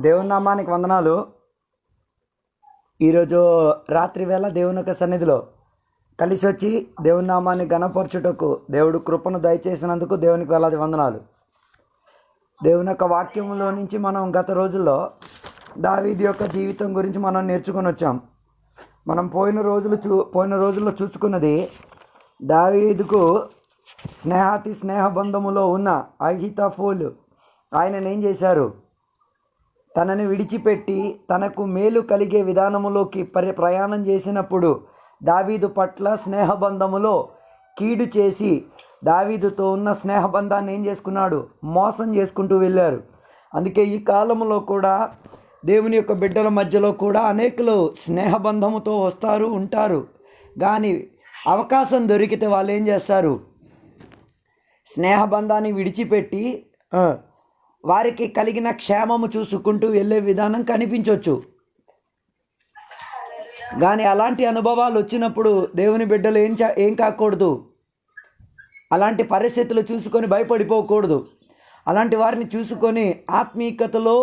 దేవుని నామానికి వందనాలు. ఈరోజు రాత్రి వేళ దేవుని యొక్క సన్నిధిలో కలిసి వచ్చి దేవుని నామాన్ని గణపరచుటకు దేవుడు కృపను దయచేసినందుకు దేవునికి వేలాది వందనాలు. దేవుని యొక్క వాక్యంలో నుంచి మనం గత రోజుల్లో దావీదు యొక్క జీవితం గురించి మనం నేర్చుకొని వచ్చాం. మనం పోయిన రోజుల్లో చూసుకున్నది దావీదుకు స్నేహబంధములో ఉన్న అహీతోఫెలు ఆయనను ఏం చేశారు, తనని విడిచిపెట్టి తనకు మేలు కలిగే విధానములోకి ప్రయాణం చేసినప్పుడు దావీదు పట్ల స్నేహబంధములో కీడు చేసి దావీదుతో ఉన్న స్నేహబంధాన్ని ఏం చేసుకున్నాడు, మోసం చేసుకుంటూ వెళ్ళారు. అందుకే ఈ కాలంలో కూడా దేవుని యొక్క బిడ్డల మధ్యలో కూడా అనేకులు స్నేహబంధముతో వస్తారు ఉంటారు. కానీ అవకాశం దొరికితే వాళ్ళు ఏం చేస్తారు, స్నేహబంధాన్ని విడిచిపెట్టి వారికి కలిగిన క్షేమము చూసుకుంటూ వెళ్ళే విధానం కనిపించవచ్చు. కానీ అలాంటి అనుభవాలు వచ్చినప్పుడు దేవుని బిడ్డలు ఏం కాకూడదు, అలాంటి పరిస్థితులు చూసుకొని భయపడిపోకూడదు. అలాంటి వారిని చూసుకొని ఆత్మీయతలో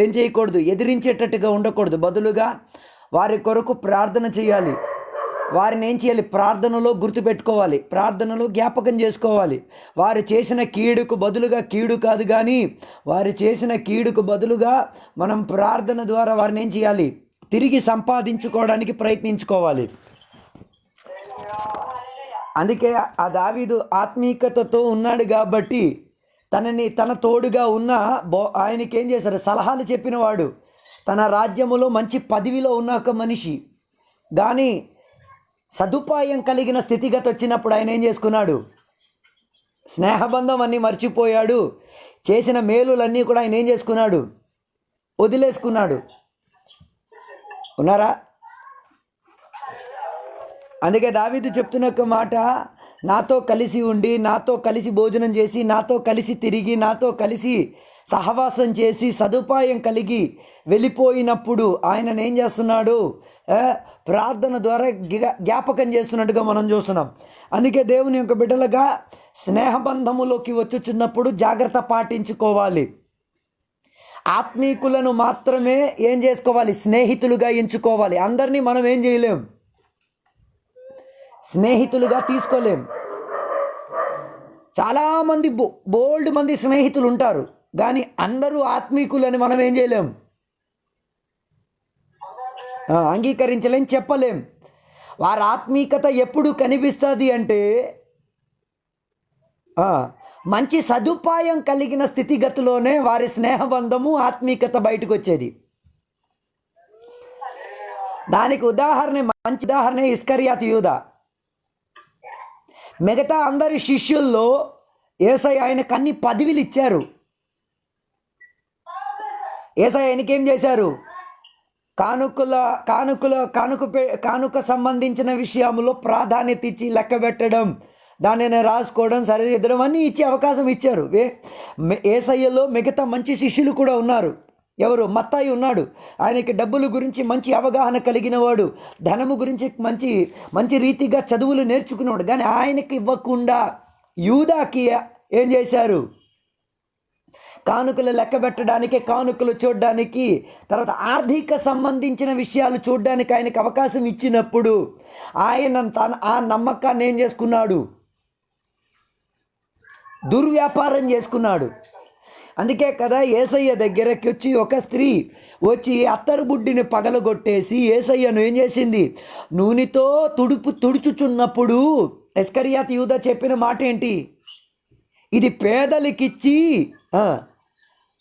ఏం చేయకూడదు, ఎదిరించేటట్టుగా ఉండకూడదు. బదులుగా వారి కొరకు ప్రార్థన చేయాలి. వారిని ఏం చేయాలి, ప్రార్థనలో గుర్తుపెట్టుకోవాలి, ప్రార్థనలో జ్ఞాపకం చేసుకోవాలి. వారు చేసిన కీడుకు బదులుగా కీడు కాదు, కానీ వారు చేసిన కీడుకు బదులుగా మనం ప్రార్థన ద్వారా వారిని ఏం చేయాలి, తిరిగి సంపాదించుకోవడానికి ప్రయత్నించుకోవాలి. అందుకే ఆ దావీదు ఆత్మీయతతో ఉన్నాడు కాబట్టి తన తోడుగా ఉన్న ఆయనకి ఏం చేశారు, సలహాలు చెప్పినవాడు, తన రాజ్యములో మంచి పదవిలో ఉన్న ఒక మనిషి. కానీ సదుపాయం కలిగిన స్థితిగతి వచ్చినప్పుడు ఆయన ఏం చేసుకున్నాడు, స్నేహబంధం అన్నీ మర్చిపోయాడు. చేసిన మేలులన్నీ కూడా ఆయన ఏం చేసుకున్నాడు, వదిలేసుకున్నాడు. ఉన్నారా? అందుకే దావీదు చెప్తున్న ఒక మాట, నాతో కలిసి ఉండి, నాతో కలిసి భోజనం చేసి, నాతో కలిసి తిరిగి, నాతో కలిసి సహవాసం చేసి సదుపాయం కలిగి వెళ్ళిపోయినప్పుడు ఆయన ఏం చేస్తున్నాడు, ప్రార్థన ద్వారా జ్ఞాపకం చేస్తున్నట్టుగా మనం చూస్తున్నాం. అందుకే దేవుని యొక్క బిడ్డలుగా స్నేహబంధములోకి వచ్చుచున్నప్పుడు జాగ్రత్త పాటించుకోవాలి. ఆత్మీకులను మాత్రమే ఏం చేసుకోవాలి, స్నేహితులుగా ఎంచుకోవాలి. అందరినీ మనం ఏం చేయలేం, స్నేహితులుగా తీసుకోలేం. చాలామంది బోల్డ్ మంది స్నేహితులు ఉంటారు, కానీ అందరూ ఆత్మీకులని మనం ఏం చేయలేం, అంగీకరించలేం, చెప్పలేం. వారి ఆత్మీకత ఎప్పుడు కనిపిస్తుంది అంటే మంచి సదుపాయం కలిగిన స్థితిగతిలోనే వారి స్నేహబంధము ఆత్మీకత బయటకు వచ్చేది. దానికి మంచి ఉదాహరణ ఇస్కరియోతు యూదా. మిగతా అందరి శిష్యుల్లో యేసయ్య ఆయనకు అన్ని పదవులు ఇచ్చారు. యేసయ్య ఆయనకేం చేశారు, కానుక సంబంధించిన విషయంలో ప్రాధాన్యత ఇచ్చి లెక్క పెట్టడం, దానిని రాసుకోవడం, సరిదిద్దడం అన్నీ ఇచ్చి అవకాశం ఇచ్చారు. యేసయ్యలో మిగతా మంచి శిష్యులు కూడా ఉన్నారు. ఎవరు? మత్తాయి ఉన్నాడు. ఆయనకి డబ్బుల గురించి మంచి అవగాహన కలిగిన వాడు, ధనము గురించి మంచి రీతిగా చదువులు నేర్చుకునేవాడు. కానీ ఆయనకి ఇవ్వకుండా యూదాకి ఏం చేశారు, కానుకలు లెక్క పెట్టడానికి, కానుకలు చూడడానికి, తర్వాత ఆర్థిక సంబంధించిన విషయాలు చూడడానికి ఆయనకు అవకాశం ఇచ్చినప్పుడు ఆయన ఆ నమ్మకాన్ని ఏం చేసుకున్నాడు, దుర్వ్యాపారం చేసుకున్నాడు. అందుకే కదా యేసయ్య దగ్గరకి వచ్చి ఒక స్త్రీ వచ్చి అత్తరు బుడ్డిని పగలగొట్టేసి యేసయ్యను ఏం చేసింది, నూనెతో తుడుచుచున్నప్పుడు ఇస్కరియోతు యూదా చెప్పిన మాట ఏంటి, ఇది పేదలకిచ్చి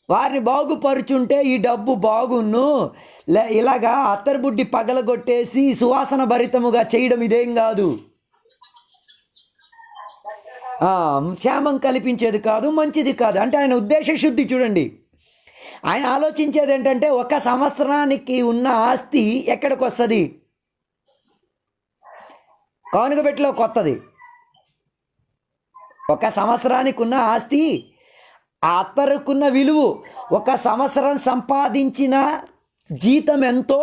వారిని బాగుపరుచుంటే ఈ డబ్బు బాగున్ను, ఇలాగా అత్తరు బుడ్డి పగలగొట్టేసి సువాసన భరితముగా చేయడం ఇదేం కాదు, క్షేమం కల్పించేది కాదు, మంచిది కాదు. అంటే ఆయన ఉద్దేశ శుద్ధి చూడండి. ఆయన ఆలోచించేది ఏంటంటే, ఒక సంవత్సరానికి ఉన్న ఆస్తి ఎక్కడికి వస్తుంది, కానుకబెట్టులో కొత్తది. ఒక సంవత్సరానికి ఉన్న ఆస్తి, ఆ అత్తరుకున్న విలువ, ఒక సంవత్సరం సంపాదించిన జీతం ఎంతో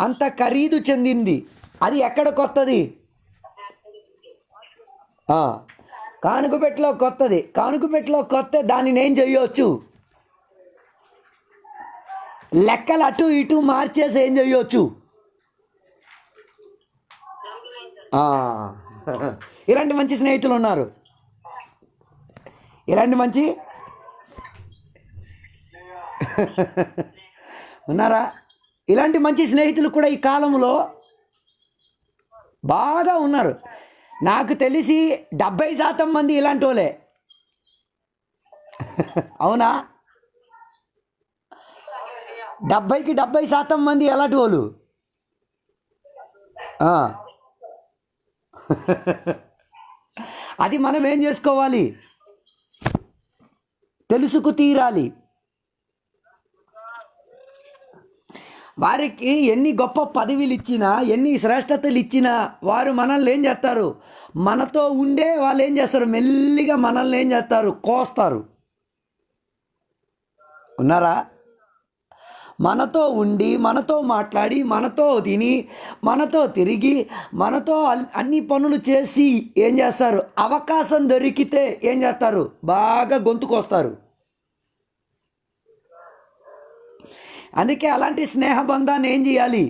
అంత ఖరీదు చెందింది. అది ఎక్కడ కొత్తది, కానుకపెట్టలో కొత్తది. కానుకపెట్టలో కొత్త దానిని ఏం చేయవచ్చు, లెక్కలు అటు ఇటు మార్చేసి ఏం చేయొచ్చు. ఇలాంటి మంచి స్నేహితులు ఉన్నారు. ఇలాంటి మంచి ఉన్నారా? ఇలాంటి మంచి స్నేహితులు కూడా ఈ కాలంలో బాగా ఉన్నారు. నాకు తెలిసి 70% మంది ఇలాంటి వాళ్ళే. అవునా? 70కి 70% మంది ఎలాంటి వాళ్ళు. అది మనం ఏం చేసుకోవాలి, తెలుసుకు తీరాలి. వారికి ఎన్ని గొప్ప పదవులు ఇచ్చినా, ఎన్ని శ్రేష్టతలు ఇచ్చినా వారు మనల్ని ఏం చేస్తారు, మనతో ఉండే వాళ్ళు ఏం చేస్తారు, మెల్లిగా మనల్ని ఏం చేస్తారు, కోస్తారు. ఉన్నారా? మనతో ఉండి, మనతో మాట్లాడి, మనతో తిని, మనతో తిరిగి, మనతో అన్ని పనులు చేసి ఏం చేస్తారు, అవకాశం దొరికితే ఏం చేస్తారు, బాగా గొంతుకొస్తారు. అందుకే అలాంటి స్నేహబంధాన్ని ఏం చేయాలి,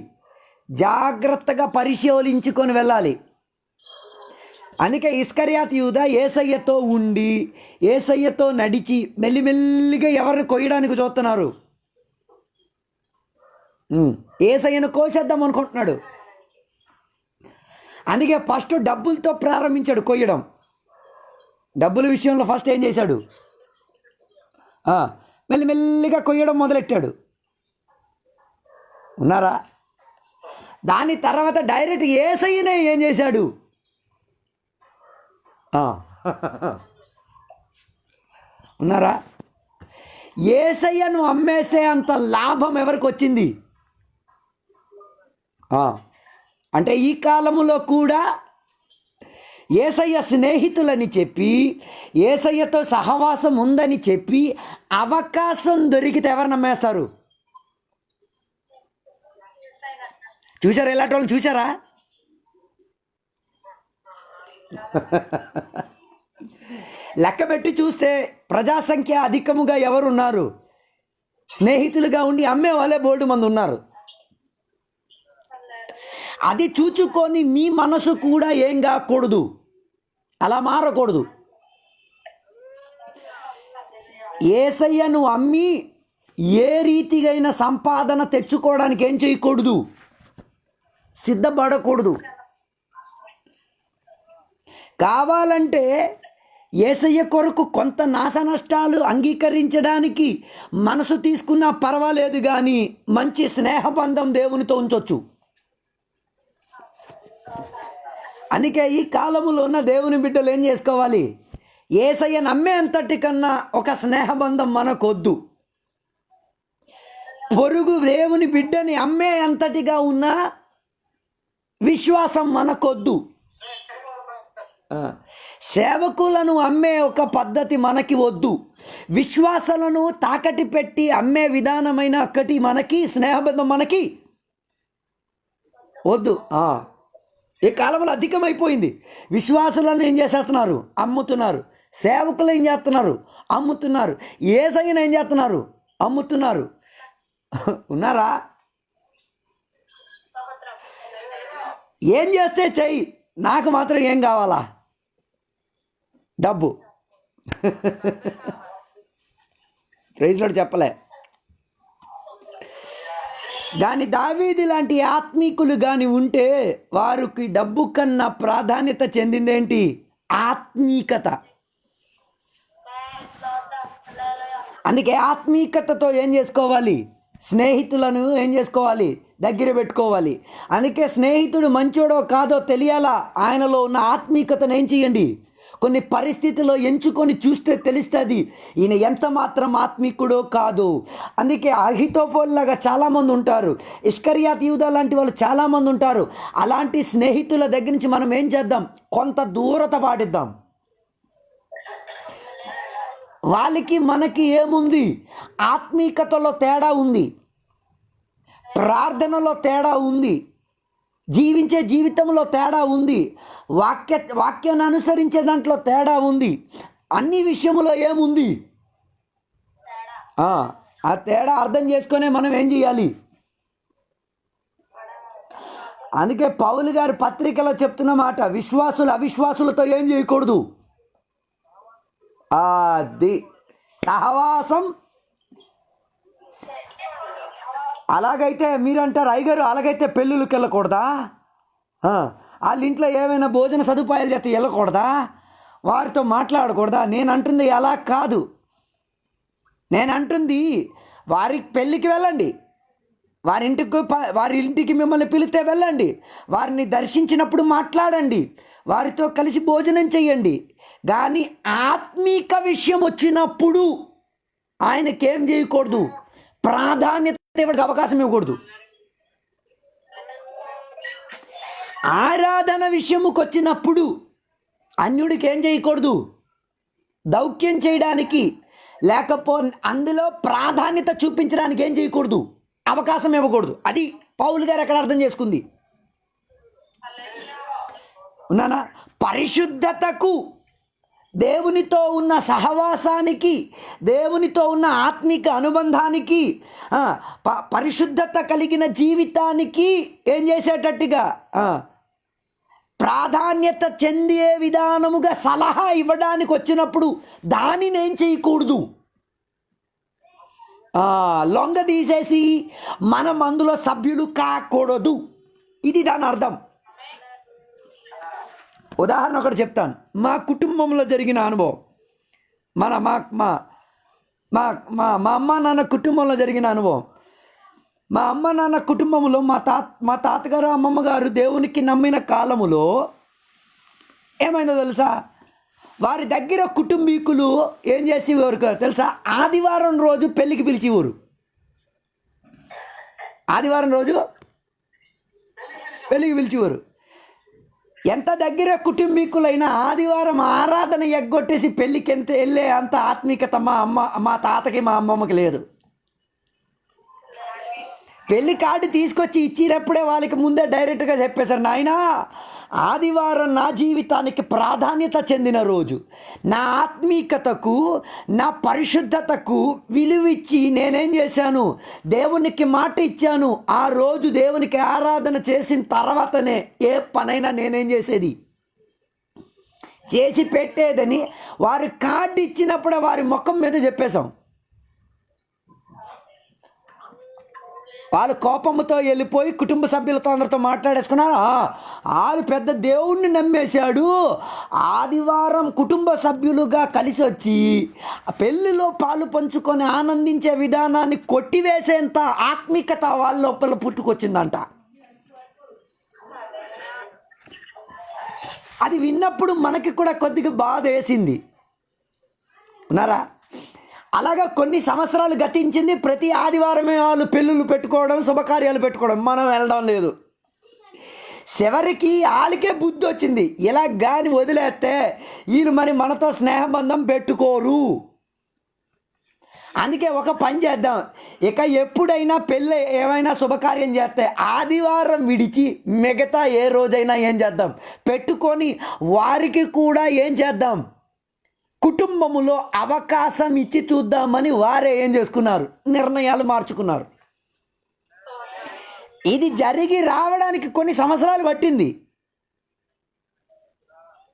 జాగ్రత్తగా పరిశీలించుకొని వెళ్ళాలి. అందుకే ఇస్కరియాతు యూదా యేసయ్యతో ఉండి, యేసయ్యతో నడిచి మెల్లిమెల్లిగా ఎవరిని కొయ్యడానికి చూస్తున్నారు. యేసయ్యను కోసేద్దాం అనుకుంటున్నాడు. అందుకే ఫస్ట్ డబ్బులతో ప్రారంభించాడు కొయ్యడం. డబ్బుల విషయంలో ఫస్ట్ ఏం చేశాడు, మెల్లిమెల్లిగా కొయ్యడం మొదలెట్టాడు. ఉన్నారా? దాని తర్వాత డైరెక్ట్ యేసయ్యనే ఏం చేశాడు, ఉన్నారా? యేసయ్యను అమ్మేసే అంత లాభం ఎవరికి వచ్చింది అంటే ఈ కాలములో కూడా యేసయ్య స్నేహితులని చెప్పి, యేసయ్యతో సహవాసం ఉందని చెప్పి అవకాశం దొరికితే ఎవరు నమ్మేస్తారు? చూసారా? ఇలాంటి వాళ్ళని చూసారా? లెక్క పెట్టి చూస్తే ప్రజాసంఖ్య అధికముగా ఎవరున్నారు, స్నేహితులుగా ఉండి అమ్మే వాళ్ళే బోల్డు మంది ఉన్నారు. అది చూచుకొని మీ మనసు కూడా ఏం కాకూడదు, అలా మారకూడదు. యేసయ్యను అమ్మి ఏ రీతిగైన సంపాదన తెచ్చుకోవడానికి ఏం చేయకూడదు, సిద్ధపడకూడదు. కావాలంటే యేసయ్య కొరకు కొంత నాశ నష్టాలు అంగీకరించడానికి మనసు తీసుకున్నా పర్వాలేదు, కానీ మంచి స్నేహబంధం దేవునితో ఉంచవచ్చు. అందుకే ఈ కాలంలో ఉన్న దేవుని బిడ్డలు ఏం చేసుకోవాలి, యేసయ్య నమ్మే అంతటి కన్నా ఒక స్నేహబంధం మనకొద్దు. పొరుగు దేవుని బిడ్డని అమ్మే అంతటిగా ఉన్న విశ్వాసం మనకొద్దు. సేవకులను అమ్మే ఒక పద్ధతి మనకి వద్దు. విశ్వాసాలను తాకటి పెట్టి అమ్మే విధానమైన ఒక్కటి మనకి, స్నేహబంధం మనకి వద్దు. ఈ కాలంలో అధికమైపోయింది. విశ్వాసులను ఏం చేసేస్తున్నారు, అమ్ముతున్నారు. సేవకులు ఏం చేస్తున్నారు, అమ్ముతున్నారు. యేసయ్యను ఏం చేస్తున్నారు, అమ్ముతున్నారు. ఉన్నారా? ఏం చేస్తే చెయ్యి, నాకు మాత్రం ఏం కావాలా, డబ్బు. ప్రైజ్లో చెప్పలే. కానీ దావీదు లాంటి ఆత్మీకులు కానీ ఉంటే వారికి డబ్బు కన్నా ప్రాధాన్యత చెందిందేంటి, ఆత్మీకత. అందుకే ఆత్మీకతతో ఏం చేసుకోవాలి, స్నేహితులను ఏం చేసుకోవాలి, దగ్గర పెట్టుకోవాలి. అందుకే స్నేహితుడు మంచోడో కాదో తెలియాలా, ఆయనలో ఉన్న ఆత్మీకతను ఏం చేయండి, కొన్ని పరిస్థితుల్లో ఎంచుకొని చూస్తే తెలుస్తుంది ఈయన ఎంత మాత్రం ఆత్మీకుడో కాదు. అందుకే అహితోఫెల్ లాగా చాలామంది ఉంటారు, ఇస్కరియాతు యూదా లాంటి వాళ్ళు చాలామంది ఉంటారు. అలాంటి స్నేహితుల దగ్గర నుంచి మనం ఏం చేద్దాం, కొంత దూరత పాటిద్దాం. వాళ్ళకి మనకి ఏముంది, ఆత్మీకతలో తేడా ఉంది, ప్రార్థనలో తేడా ఉంది, జీవించే జీవితంలో తేడా ఉంది, వాక్యాన్ని అనుసరించే దాంట్లో తేడా ఉంది. అన్ని విషయంలో ఏముంది, ఆ తేడా అర్థం చేసుకునే మనం ఏం చేయాలి? అందుకే పౌలు గారు పత్రికలో చెప్తున్న మాట, విశ్వాసులు అవిశ్వాసులతో ఏం చేయకూడదు. అది సహవాసం. అలాగైతే మీరంటారు, అయ్యగారు అలాగైతే పెళ్ళిళ్ళకి వెళ్ళకూడదా? వాళ్ళ ఇంట్లో ఏమైనా భోజన సదుపాయాలు చేస్తే వెళ్ళకూడదా? వారితో మాట్లాడకూడదా? నేను అంటుంది అలా కాదు. నేను అంటుంది వారి పెళ్ళికి వెళ్ళండి, వారి ఇంటికి మిమ్మల్ని పిలిస్తే వెళ్ళండి, వారిని దర్శించినప్పుడు మాట్లాడండి, వారితో కలిసి భోజనం చేయండి. కానీ ఆత్మీక విషయం వచ్చినప్పుడు ఆయనకేం చేయకూడదు? ప్రాధాన్యత ఇవ్వడానికి అవకాశం ఇవ్వకూడదు. ఆరాధన విషయముకు వచ్చినప్పుడు అన్యుడికి ఏం చేయకూడదు? దౌత్యం చేయడానికి లేకపో అందులో ప్రాధాన్యత చూపించడానికి ఏం చేయకూడదు? అవకాశం ఇవ్వకూడదు. అది పౌలు గారు ఎక్కడ అర్థం చేసుకుంది? ఉన్నానా? పరిశుద్ధతకు, దేవునితో ఉన్న సహవాసానికి, దేవునితో ఉన్న ఆత్మిక అనుబంధానికి, పరిశుద్ధత కలిగిన జీవితానికి ఏం చేసేటట్టుగా ప్రాధాన్యత చెందే విధానముగా సలహా ఇవ్వడానికి వచ్చినప్పుడు దానిని ఏం చేయకూడదు? లొంగ తీసేసి మనం అందులో సభ్యులు కాకూడదు. ఇది దాని అర్థం. ఉదాహరణ ఒకటి చెప్తాను. మా కుటుంబంలో జరిగిన అనుభవం, మా అమ్మ నాన్న కుటుంబంలో జరిగిన అనుభవం. మా అమ్మ నాన్న కుటుంబంలో మా తాతగారు అమ్మమ్మ గారు దేవునికి నమ్మిన కాలములో ఏమైందో తెలుసా? వారి దగ్గర కుటుంబీకులు ఏం చేసేవారు తెలుసా? ఆదివారం రోజు పెళ్ళికి పిలిచేవారు. ఆదివారం రోజు పెళ్ళికి పిలిచేవారు. ఎంత దగ్గర కుటుంబీకులైనా ఆదివారం ఆరాధన ఎగ్గొట్టేసి పెళ్ళికి ఎంత వెళ్ళే అంత ఆత్మీయత మా తాతకి మా అమ్మమ్మకి లేదు. పెళ్లి కార్డు తీసుకొచ్చి ఇచ్చినప్పుడే వాళ్ళకి ముందే డైరెక్ట్గా చెప్పేశారు, నాయనా ఆదివారం నా జీవితానికి ప్రాధాన్యత చెందిన రోజు, నా ఆత్మీకతకు, నా పరిశుద్ధతకు విలువిచ్చి నేనేం చేశాను? దేవునికి మాట ఇచ్చాను. ఆ రోజు దేవునికి ఆరాధన చేసిన తర్వాతనే ఏ పనైనా నేనేం చేసేది, చేసి పెట్టేదని వారి కార్డు ఇచ్చినప్పుడే వారి ముఖం మీద చెప్పేశాం. వాళ్ళు కోపంతో వెళ్ళిపోయి కుటుంబ సభ్యులతో అందరితో మాట్లాడేసుకున్నారు. వాళ్ళు పెద్ద దేవుణ్ణి నమ్మేశాడు. ఆదివారం కుటుంబ సభ్యులుగా కలిసి వచ్చి పెళ్ళిలో పాలు పంచుకొని ఆనందించే విధానాన్ని కొట్టివేసేంత ఆత్మికత వాళ్ళ లోపల పుట్టుకొచ్చిందంట. అది విన్నప్పుడు మనకి కూడా కొద్దిగా బాధ వేసింది. ఉన్నారా? అలాగా కొన్ని సంవత్సరాలు గతించింది. ప్రతి ఆదివారమే వాళ్ళు పెళ్ళిళ్ళు పెట్టుకోవడం, శుభకార్యాలు పెట్టుకోవడం, మనం వెళ్ళడం లేదు. చివరికి వాళ్ళకే బుద్ధి వచ్చింది, ఇలా కానీ వదిలేస్తే వీళ్ళు మరి మనతో స్నేహబంధం పెట్టుకోరు. అందుకే ఒక పని చేద్దాం, ఇక ఎప్పుడైనా పెళ్ళి ఏమైనా శుభకార్యం చేస్తే ఆదివారం విడిచి మిగతా ఏ రోజైనా ఏం చేద్దాం, పెట్టుకొని వారికి కూడా ఏం చేద్దాం, కుటుంబములో అవకాశం ఇచ్చి చూద్దామని వారే ఏం చేసుకున్నారు? నిర్ణయాలు మార్చుకున్నారు. ఇది జరిగి రావడానికి కొన్ని సంవత్సరాలు పట్టింది.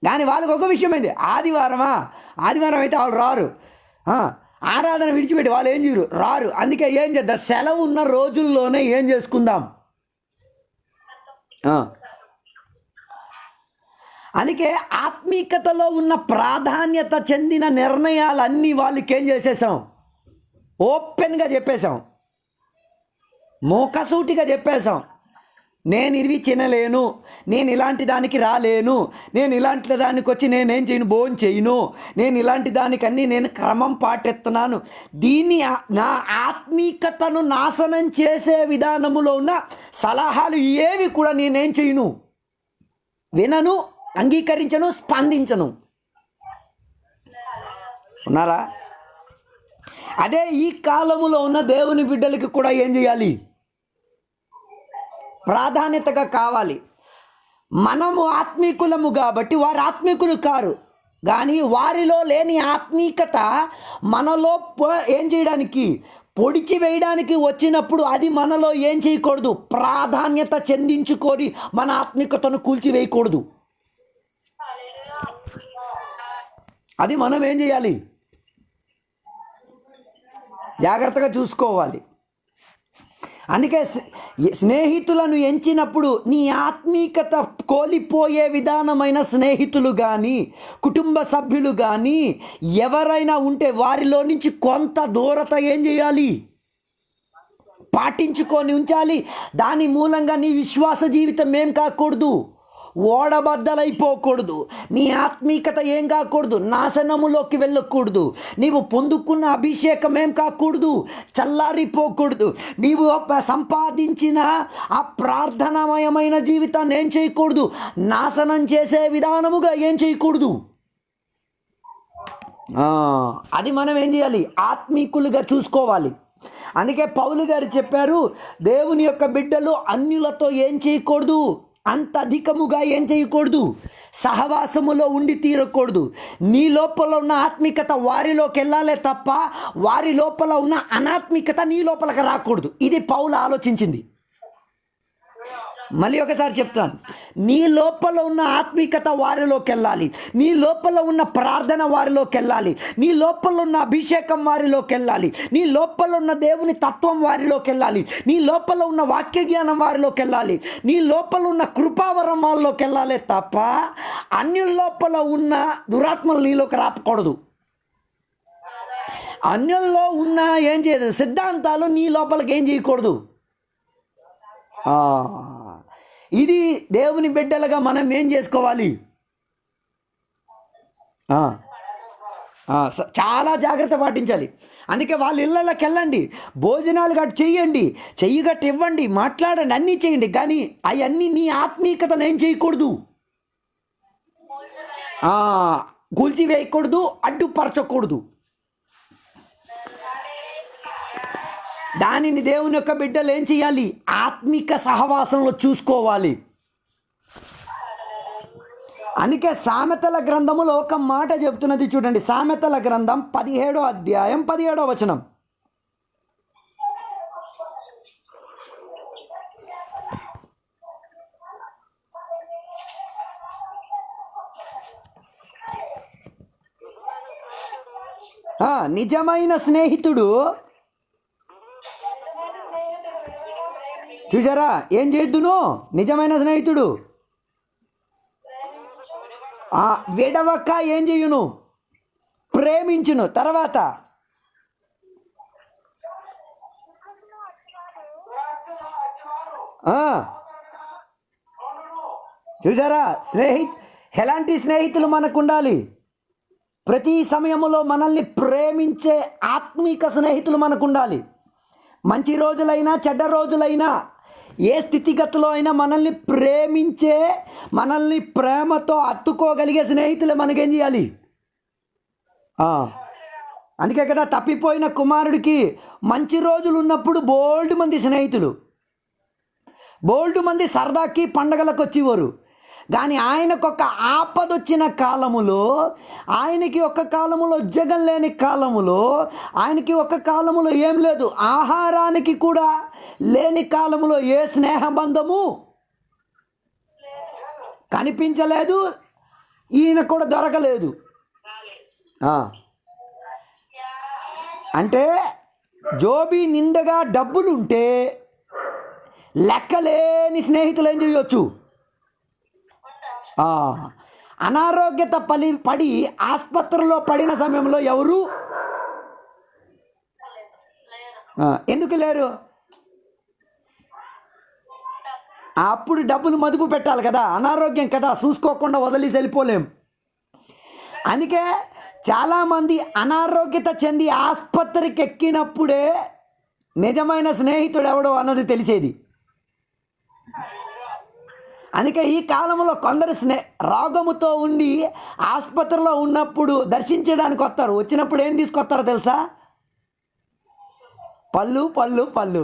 కానీ వాళ్ళకి ఒక విషయం అయింది, ఆదివారం అయితే వాళ్ళు రారు, ఆరాధన విడిచిపెట్టి వాళ్ళు ఏం చేయరు, రారు. అందుకే ఏం చేద్దాం, సెలవు ఉన్న రోజుల్లోనే ఏం చేసుకుందాం. అందుకే ఆత్మీకతలో ఉన్న ప్రాధాన్యత చెందిన నిర్ణయాలన్నీ వాళ్ళకి ఏం చేసేసాం? ఓపెన్గా చెప్పేశాం, మూకసూటిగా చెప్పేశాం. నేను ఇవి తినలేను, నేను ఇలాంటి దానికి రాలేను, నేను ఇలాంటి దానికి వచ్చి నేనేం చేయను, భోజనం చేయను, నేను ఇలాంటి దానికన్నీ నేను క్రమం పాటిస్తున్నాను. దీన్ని నా ఆత్మీకతను నాశనం చేసే విధానములో ఉన్న సలహాలు ఏవి కూడా నేనేం చేయను, వినను, అంగీకరించను, స్పందించను. ఉన్నారా? అదే ఈ కాలములో ఉన్న దేవుని బిడ్డలకి కూడా ఏం చేయాలి? ప్రాధాన్యతగా కావాలి. మనము ఆత్మీకులము కాబట్టి వారు ఆత్మీకులు కారు, కానీ వారిలో లేని ఆత్మీకత మనలో ఏం చేయడానికి, పొడిచి వేయడానికి వచ్చినప్పుడు అది మనలో ఏం చేయకూడదు, ప్రాధాన్యత చెందించుకొని మన ఆత్మికతను కూల్చివేయకూడదు. అది మనం ఏం చేయాలి, జాగ్రత్తగా చూసుకోవాలి. అందుకే స్నేహితులను ఎంచినప్పుడు నీ ఆత్మీకత కోల్పోయే విధానమైన స్నేహితులు కానీ కుటుంబ సభ్యులు కానీ ఎవరైనా ఉంటే వారిలో నుంచి కొంత దూరత ఏం చేయాలి, పాటించుకొని ఉంచాలి. దాని మూలంగా నీ విశ్వాస జీవితం ఏం కాకూడదు, ఓడబద్దలైపోకూడదు. నీ ఆత్మీకత ఏం కాకూడదు, నాశనములోకి వెళ్ళకూడదు. నీవు పొందుకున్న అభిషేకం ఏం కాకూడదు, చల్లారిపోకూడదు. నీవు సంపాదించిన ఆ ప్రార్థనామయమైన జీవితాన్ని ఏం చేయకూడదు, నాశనం చేసే విధానముగా ఏం చేయకూడదు. అది మనం ఏం చేయాలి, ఆత్మీకులుగా చూసుకోవాలి. అందుకే పౌలు గారు చెప్పారు, దేవుని యొక్క బిడ్డలు అన్యులతో ఏం చేయకూడదు, అంత అధికముగా ఏం చేయకూడదు, సహవాసములో ఉండి తీరకూడదు. నీ లోపల ఉన్న ఆత్మికత వారిలోకి వెళ్ళాలే తప్ప వారి లోపల ఉన్న అనాత్మికత నీ లోపలికి రాకూడదు. ఇది పౌలు ఆలోచించింది. మళ్ళీ ఒకసారి చెప్తాను, నీ లోపల ఉన్న ఆత్మికత వారిలోకి వెళ్ళాలి, నీ లోపల ఉన్న ప్రార్థన వారిలోకి వెళ్ళాలి, నీ లోపల ఉన్న అభిషేకం వారిలోకి వెళ్ళాలి, నీ లోపల ఉన్న దేవుని తత్వం వారిలోకి వెళ్ళాలి, నీ లోపల ఉన్న వాక్య జ్ఞానం వారిలోకి వెళ్ళాలి, నీ లోపల ఉన్న కృపావరం వారిలోకి వెళ్ళాలి తప్ప అన్యుల లోపల ఉన్న దురాత్మలు నీలోకి రాకూడదు. అన్యుల్లో ఉన్న ఏం చేయదు సిద్ధాంతాలు నీ లోపలికి ఏం చేయకూడదు. ఇది దేవుని బిడ్డలుగా మనం ఏం చేసుకోవాలి, చాలా జాగ్రత్త పాటించాలి. అందుకే వాళ్ళ ఇళ్ళకి వెళ్ళండి, భోజనాలు గట్టి చెయ్యండి, చెయ్యి గట్టి ఇవ్వండి, మాట్లాడండి, అన్నీ చేయండి. కానీ అవన్నీ నీ ఆత్మీయతను ఏం చేయకూడదు, కూల్చివేయకూడదు, అడ్డుపరచకూడదు. దానిని దేవుని యొక్క బిడ్డలు ఏం చేయాలి, ఆత్మిక సహవాసంలో చూసుకోవాలి. అందుకే సామెతల గ్రంథములో ఒక మాట చెప్తున్నది చూడండి. సామెతల గ్రంథం 17వ అధ్యాయం 17వ వచనం. నిజమైన స్నేహితుడు చూసారా ఏం చేద్దును, నిజమైన స్నేహితుడు విడవక ఏం చేయును, ప్రేమించును. తర్వాత చూసారా ఎలాంటి స్నేహితులు మనకు ఉండాలి, ప్రతి సమయంలో మనల్ని ప్రేమించే ఆత్మీక స్నేహితులు మనకు ఉండాలి. మంచి రోజులైనా చెడ్డ రోజులైనా ఏ స్థితిగతిలో అయినా మనల్ని ప్రేమించే, మనల్ని ప్రేమతో అత్తుకోగలిగే స్నేహితులే మనకేం చేయాలి. అందుకే కదా తప్పిపోయిన కుమారుడికి మంచి రోజులు ఉన్నప్పుడు బోల్డ్ మంది స్నేహితులు, బోల్డ్ మంది సరదాకి పండగలకు వచ్చేవారు. కానీ ఆయనకొక ఆపదొచ్చిన కాలములో, ఆయనకి ఒక కాలములో ఉద్యోగం లేని కాలములో, ఆయనకి ఒక కాలములో ఏం లేదు, ఆహారానికి కూడా లేని కాలములో ఏ స్నేహబంధము కనిపించలేదు, ఈయన కూడా దొరకలేదు. అంటే జోబీ నిండగా డబ్బులుంటే లెక్కలేని స్నేహితులు ఏం చేయొచ్చు. అనారోగ్యత పడి ఆసుపత్రిలో పడిన సమయంలో ఎవరు ఎందుకు లేరు, అప్పుడు డబ్బులు మదుపు పెట్టాలి కదా, అనారోగ్యం కదా, చూసుకోకుండా వదిలేసి వెళ్ళిపోలేం. అందుకే చాలామంది అనారోగ్యత చెంది ఆసుపత్రికి ఎక్కినప్పుడే నిజమైన స్నేహితుడు ఎవడో అన్నది తెలిసేది. అందుకే ఈ కాలంలో కొందరు రోగముతో ఉండి ఆసుపత్రిలో ఉన్నప్పుడు దర్శించడానికి వస్తారు. వచ్చినప్పుడు ఏం తీసుకొస్తారో తెలుసా, పళ్ళు పళ్ళు పళ్ళు.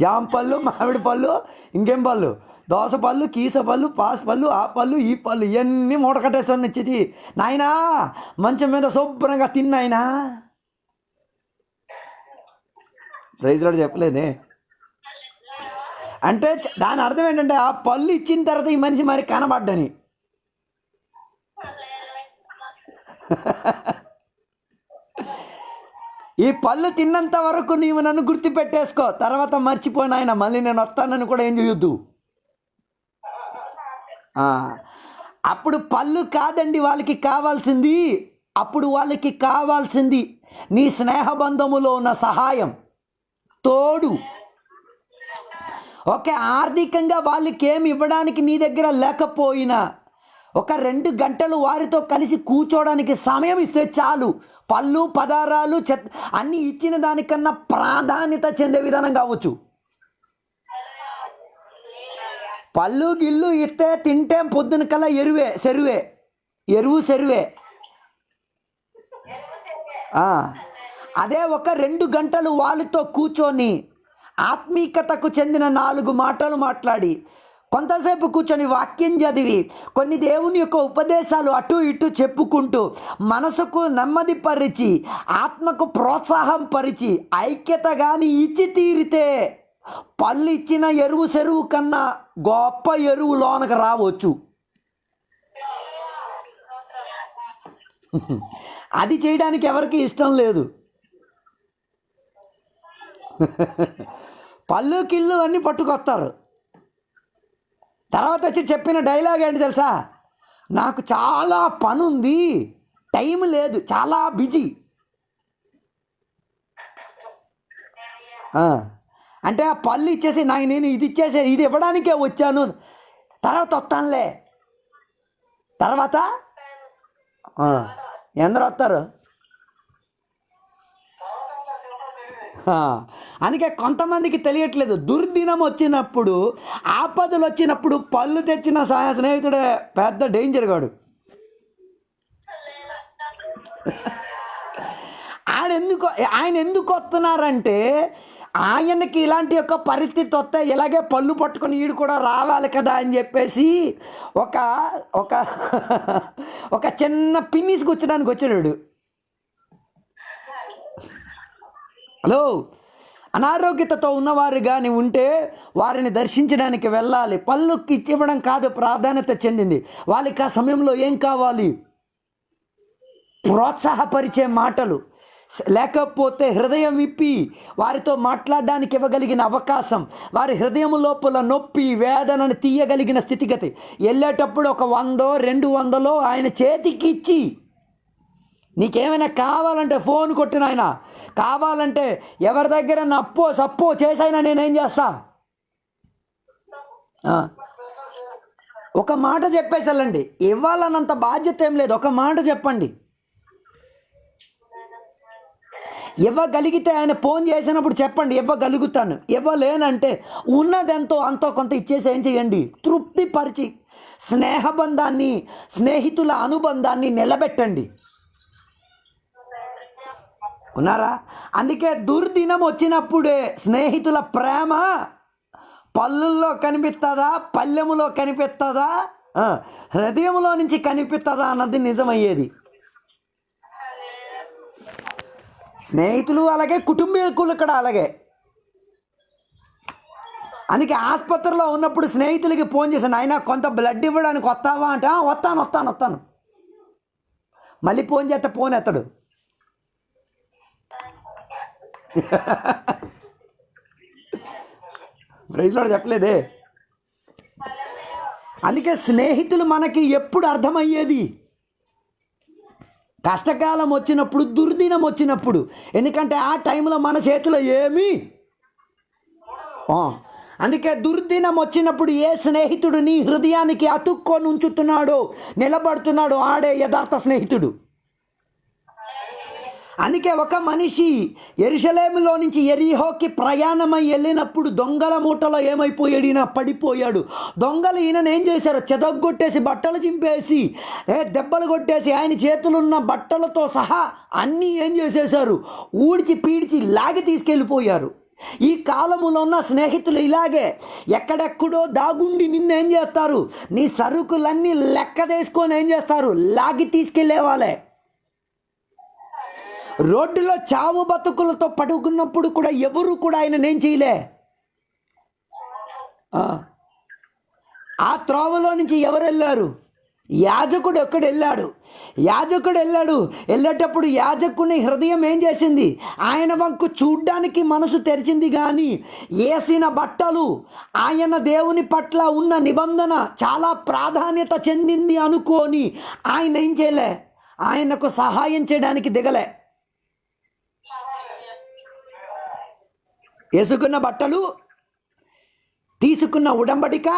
జామ పళ్ళు, మామిడి పళ్ళు, ఇంకేం పళ్ళు, దోస పళ్ళు, కీస పళ్ళు, పాస్ పళ్ళు, ఆ పళ్ళు, ఈ పళ్ళు ఇవన్నీ మూట కట్టేసుకొని ఇచ్చేది. నాయనా మంచం మీద శుభ్రంగా తిన్నాయనా. ప్రైజ్ లార్డ్ చెప్పలేదే. అంటే దాని అర్థం ఏంటంటే ఆ పళ్ళు ఇచ్చిన తర్వాత ఈ మనిషి మరి కనబడ్డని. ఈ పళ్ళు తిన్నంత వరకు నీవు నన్ను గుర్తుపెట్టేసుకో, తర్వాత మర్చిపోయినాయన మళ్ళీ నేను వస్తానని కూడా ఏం చేయొద్దు. అప్పుడు పళ్ళు కాదండి వాళ్ళకి కావాల్సింది, అప్పుడు వాళ్ళకి కావాల్సింది నీ స్నేహబంధములో ఉన్న సహాయం, తోడు. ఓకే, ఆర్థికంగా వాళ్ళకి ఏమి ఇవ్వడానికి నీ దగ్గర లేకపోయినా ఒక 2 గంటలు వారితో కలిసి కూర్చోడానికి సమయం ఇస్తే చాలు. పళ్ళు పదారాలు అన్నీ ఇచ్చిన దానికన్నా ప్రాధాన్యత చెందే విధానం కావచ్చు. పళ్ళు గిల్లు ఇస్తే తింటే పొద్దున కల్లా ఎరువు సెరువే. అదే ఒక 2 గంటలు వాళ్ళతో కూర్చొని ఆత్మీకతకు చెందిన 4 మాటలు మాట్లాడి, కొంతసేపు కూర్చొని వాక్యం చదివి, కొన్ని దేవుని యొక్క ఉపదేశాలు అటు ఇటు చెప్పుకుంటూ మనసుకు నెమ్మది పరిచి, ఆత్మకు ప్రోత్సాహం పరిచి, ఐక్యత కానీ ఇచ్చి తీరితే పళ్ళు ఇచ్చిన ఎరువు సెరువు కన్నా గొప్ప ఎరువు లోనకు రావచ్చు. అది చేయడానికి ఎవరికి ఇష్టం లేదు. పళ్ళు కిళ్ళు అన్నీ పట్టుకొస్తారు. తర్వాత వచ్చి చెప్పిన డైలాగ్ ఏంటి తెలుసా? నాకు చాలా పని ఉంది, టైం లేదు, చాలా బిజీ. అంటే ఆ పళ్ళు ఇచ్చేసి నేను ఇది ఇది ఇవ్వడానికే వచ్చాను, తర్వాత వస్తానులే. తర్వాత ఎందరు వస్తారు? అందుకే కొంతమందికి తెలియట్లేదు, దుర్దినం వచ్చినప్పుడు, ఆపదలు వచ్చినప్పుడు పళ్ళు తెచ్చిన స్నేహితుడే పెద్ద డేంజర్ గాడు. ఆయన ఎందుకు వస్తున్నారంటే ఆయనకి ఇలాంటి యొక్క పరిస్థితి వస్తే ఇలాగే పళ్ళు పట్టుకొని ఈడు కూడా రావాలి కదా అని చెప్పేసి ఒక ఒక ఒక చిన్న పిన్నిస్ కూర్చోడానికి వచ్చాడు. హలో, అనారోగ్యతతో ఉన్నవారు కానీ ఉంటే వారిని దర్శించడానికి వెళ్ళాలి. పళ్ళుకి ఇవ్వడం కాదు ప్రాధాన్యత చెందింది. వాళ్ళకి ఆ సమయంలో ఏం కావాలి? ప్రోత్సాహపరిచే మాటలు, లేకపోతే హృదయం విప్పి వారితో మాట్లాడడానికి ఇవ్వగలిగిన అవకాశం, వారి హృదయం లోపల నొప్పి వేదనను తీయగలిగిన స్థితిగతి. వెళ్ళేటప్పుడు ఒక 100 200 ఆయన చేతికి ఇచ్చి, నీకేమైనా కావాలంటే ఫోన్ కొట్టిన ఆయన, కావాలంటే ఎవరి దగ్గర సప్పో చేసైనా నేనేం చేస్తా, ఒక మాట చెప్పేసాలండి. ఇవ్వాలన్నంత బాధ్యత ఏం లేదు, ఒక మాట చెప్పండి. ఇవ్వగలిగితే ఆయన ఫోన్ చేసినప్పుడు చెప్పండి, ఇవ్వగలుగుతాను. ఇవ్వలేనంటే ఉన్నదెంతో అంతో కొంత ఇచ్చేసి ఏం చేయండి, తృప్తి పరిచి స్నేహబంధాన్ని, స్నేహితుల అనుబంధాన్ని నిలబెట్టండి. ఉన్నారా? అందుకే దుర్దినం వచ్చినప్పుడే స్నేహితుల ప్రేమ పళ్ళుల్లో కనిపిస్తుందా, పల్లెములో కనిపిస్తుందా, హృదయంలో నుంచి కనిపిస్తుందా అన్నది నిజమయ్యేది. స్నేహితులు అలాగే, కుటుంబీకులు కూడా అలాగే. అందుకే ఆసుపత్రిలో ఉన్నప్పుడు స్నేహితులకి ఫోన్ చేశాను, ఆయన కొంత బ్లడ్ ఇవ్వడానికి వస్తావా అంటే, వస్తాను. మళ్ళీ ఫోన్ చేస్తే ఫోన్ ఎత్తాడు. ప్రైజ్ లార్డ్ చెప్పలేదే. అందుకే స్నేహితులు మనకి ఎప్పుడు అర్థమయ్యేది? కష్టకాలం వచ్చినప్పుడు, దుర్దినం వచ్చినప్పుడు. ఎందుకంటే ఆ టైంలో మన చేతిలో ఏమీ. అందుకే దుర్దినం వచ్చినప్పుడు ఏ స్నేహితుడు నీ హృదయానికి అతుక్కొని ఉంచుతున్నాడో, నిలబడుతున్నాడో, ఆడే యథార్థ స్నేహితుడు. అందుకే ఒక మనిషి యెరూషలేములో నుంచి యెరిహోకి ప్రయాణమై వెళ్ళినప్పుడు దొంగల మూటలో ఏమైపోయాడు? ఈయన పడిపోయాడు. దొంగలు ఈయనను ఏం చేశారు? చెదగొట్టేసి, బట్టలు చింపేసి, దెబ్బలు కొట్టేసి, ఆయన చేతులున్న బట్టలతో సహా అన్నీ ఏం చేసేశారు? ఊడ్చి పీడ్చి లాగి తీసుకెళ్ళిపోయారు. ఈ కాలములో ఉన్న స్నేహితులు ఇలాగే ఎక్కడెక్కడో దాగుండి నిన్నేం చేస్తారు, నీ సరుకులన్నీ లెక్క తీసుకొని ఏం చేస్తారు, లాగి తీసుకెళ్లే వాళ్ళే. రోడ్డులో చావు బతుకులతో పడుకున్నప్పుడు కూడా ఎవరు కూడా ఆయన ఏం చేయలే. ఆ త్రోవలో నుంచి ఎవరు వెళ్ళారు? యాజకుడు ఎక్కడ వెళ్ళాడు. వెళ్ళేటప్పుడు యాజకుని హృదయం ఏం చేసింది, ఆయన వంకు చూడ్డానికి మనసు తెరిచింది. కానీ వేసిన బట్టలు, ఆయన దేవుని పట్ల ఉన్న నిబంధన చాలా ప్రాధాన్యత చెందింది అనుకొని ఆయన ఏం చేయలే, ఆయనకు సహాయం చేయడానికి దిగలే. వేసుకున్న బట్టలు, తీసుకున్న ఉడంబడిక,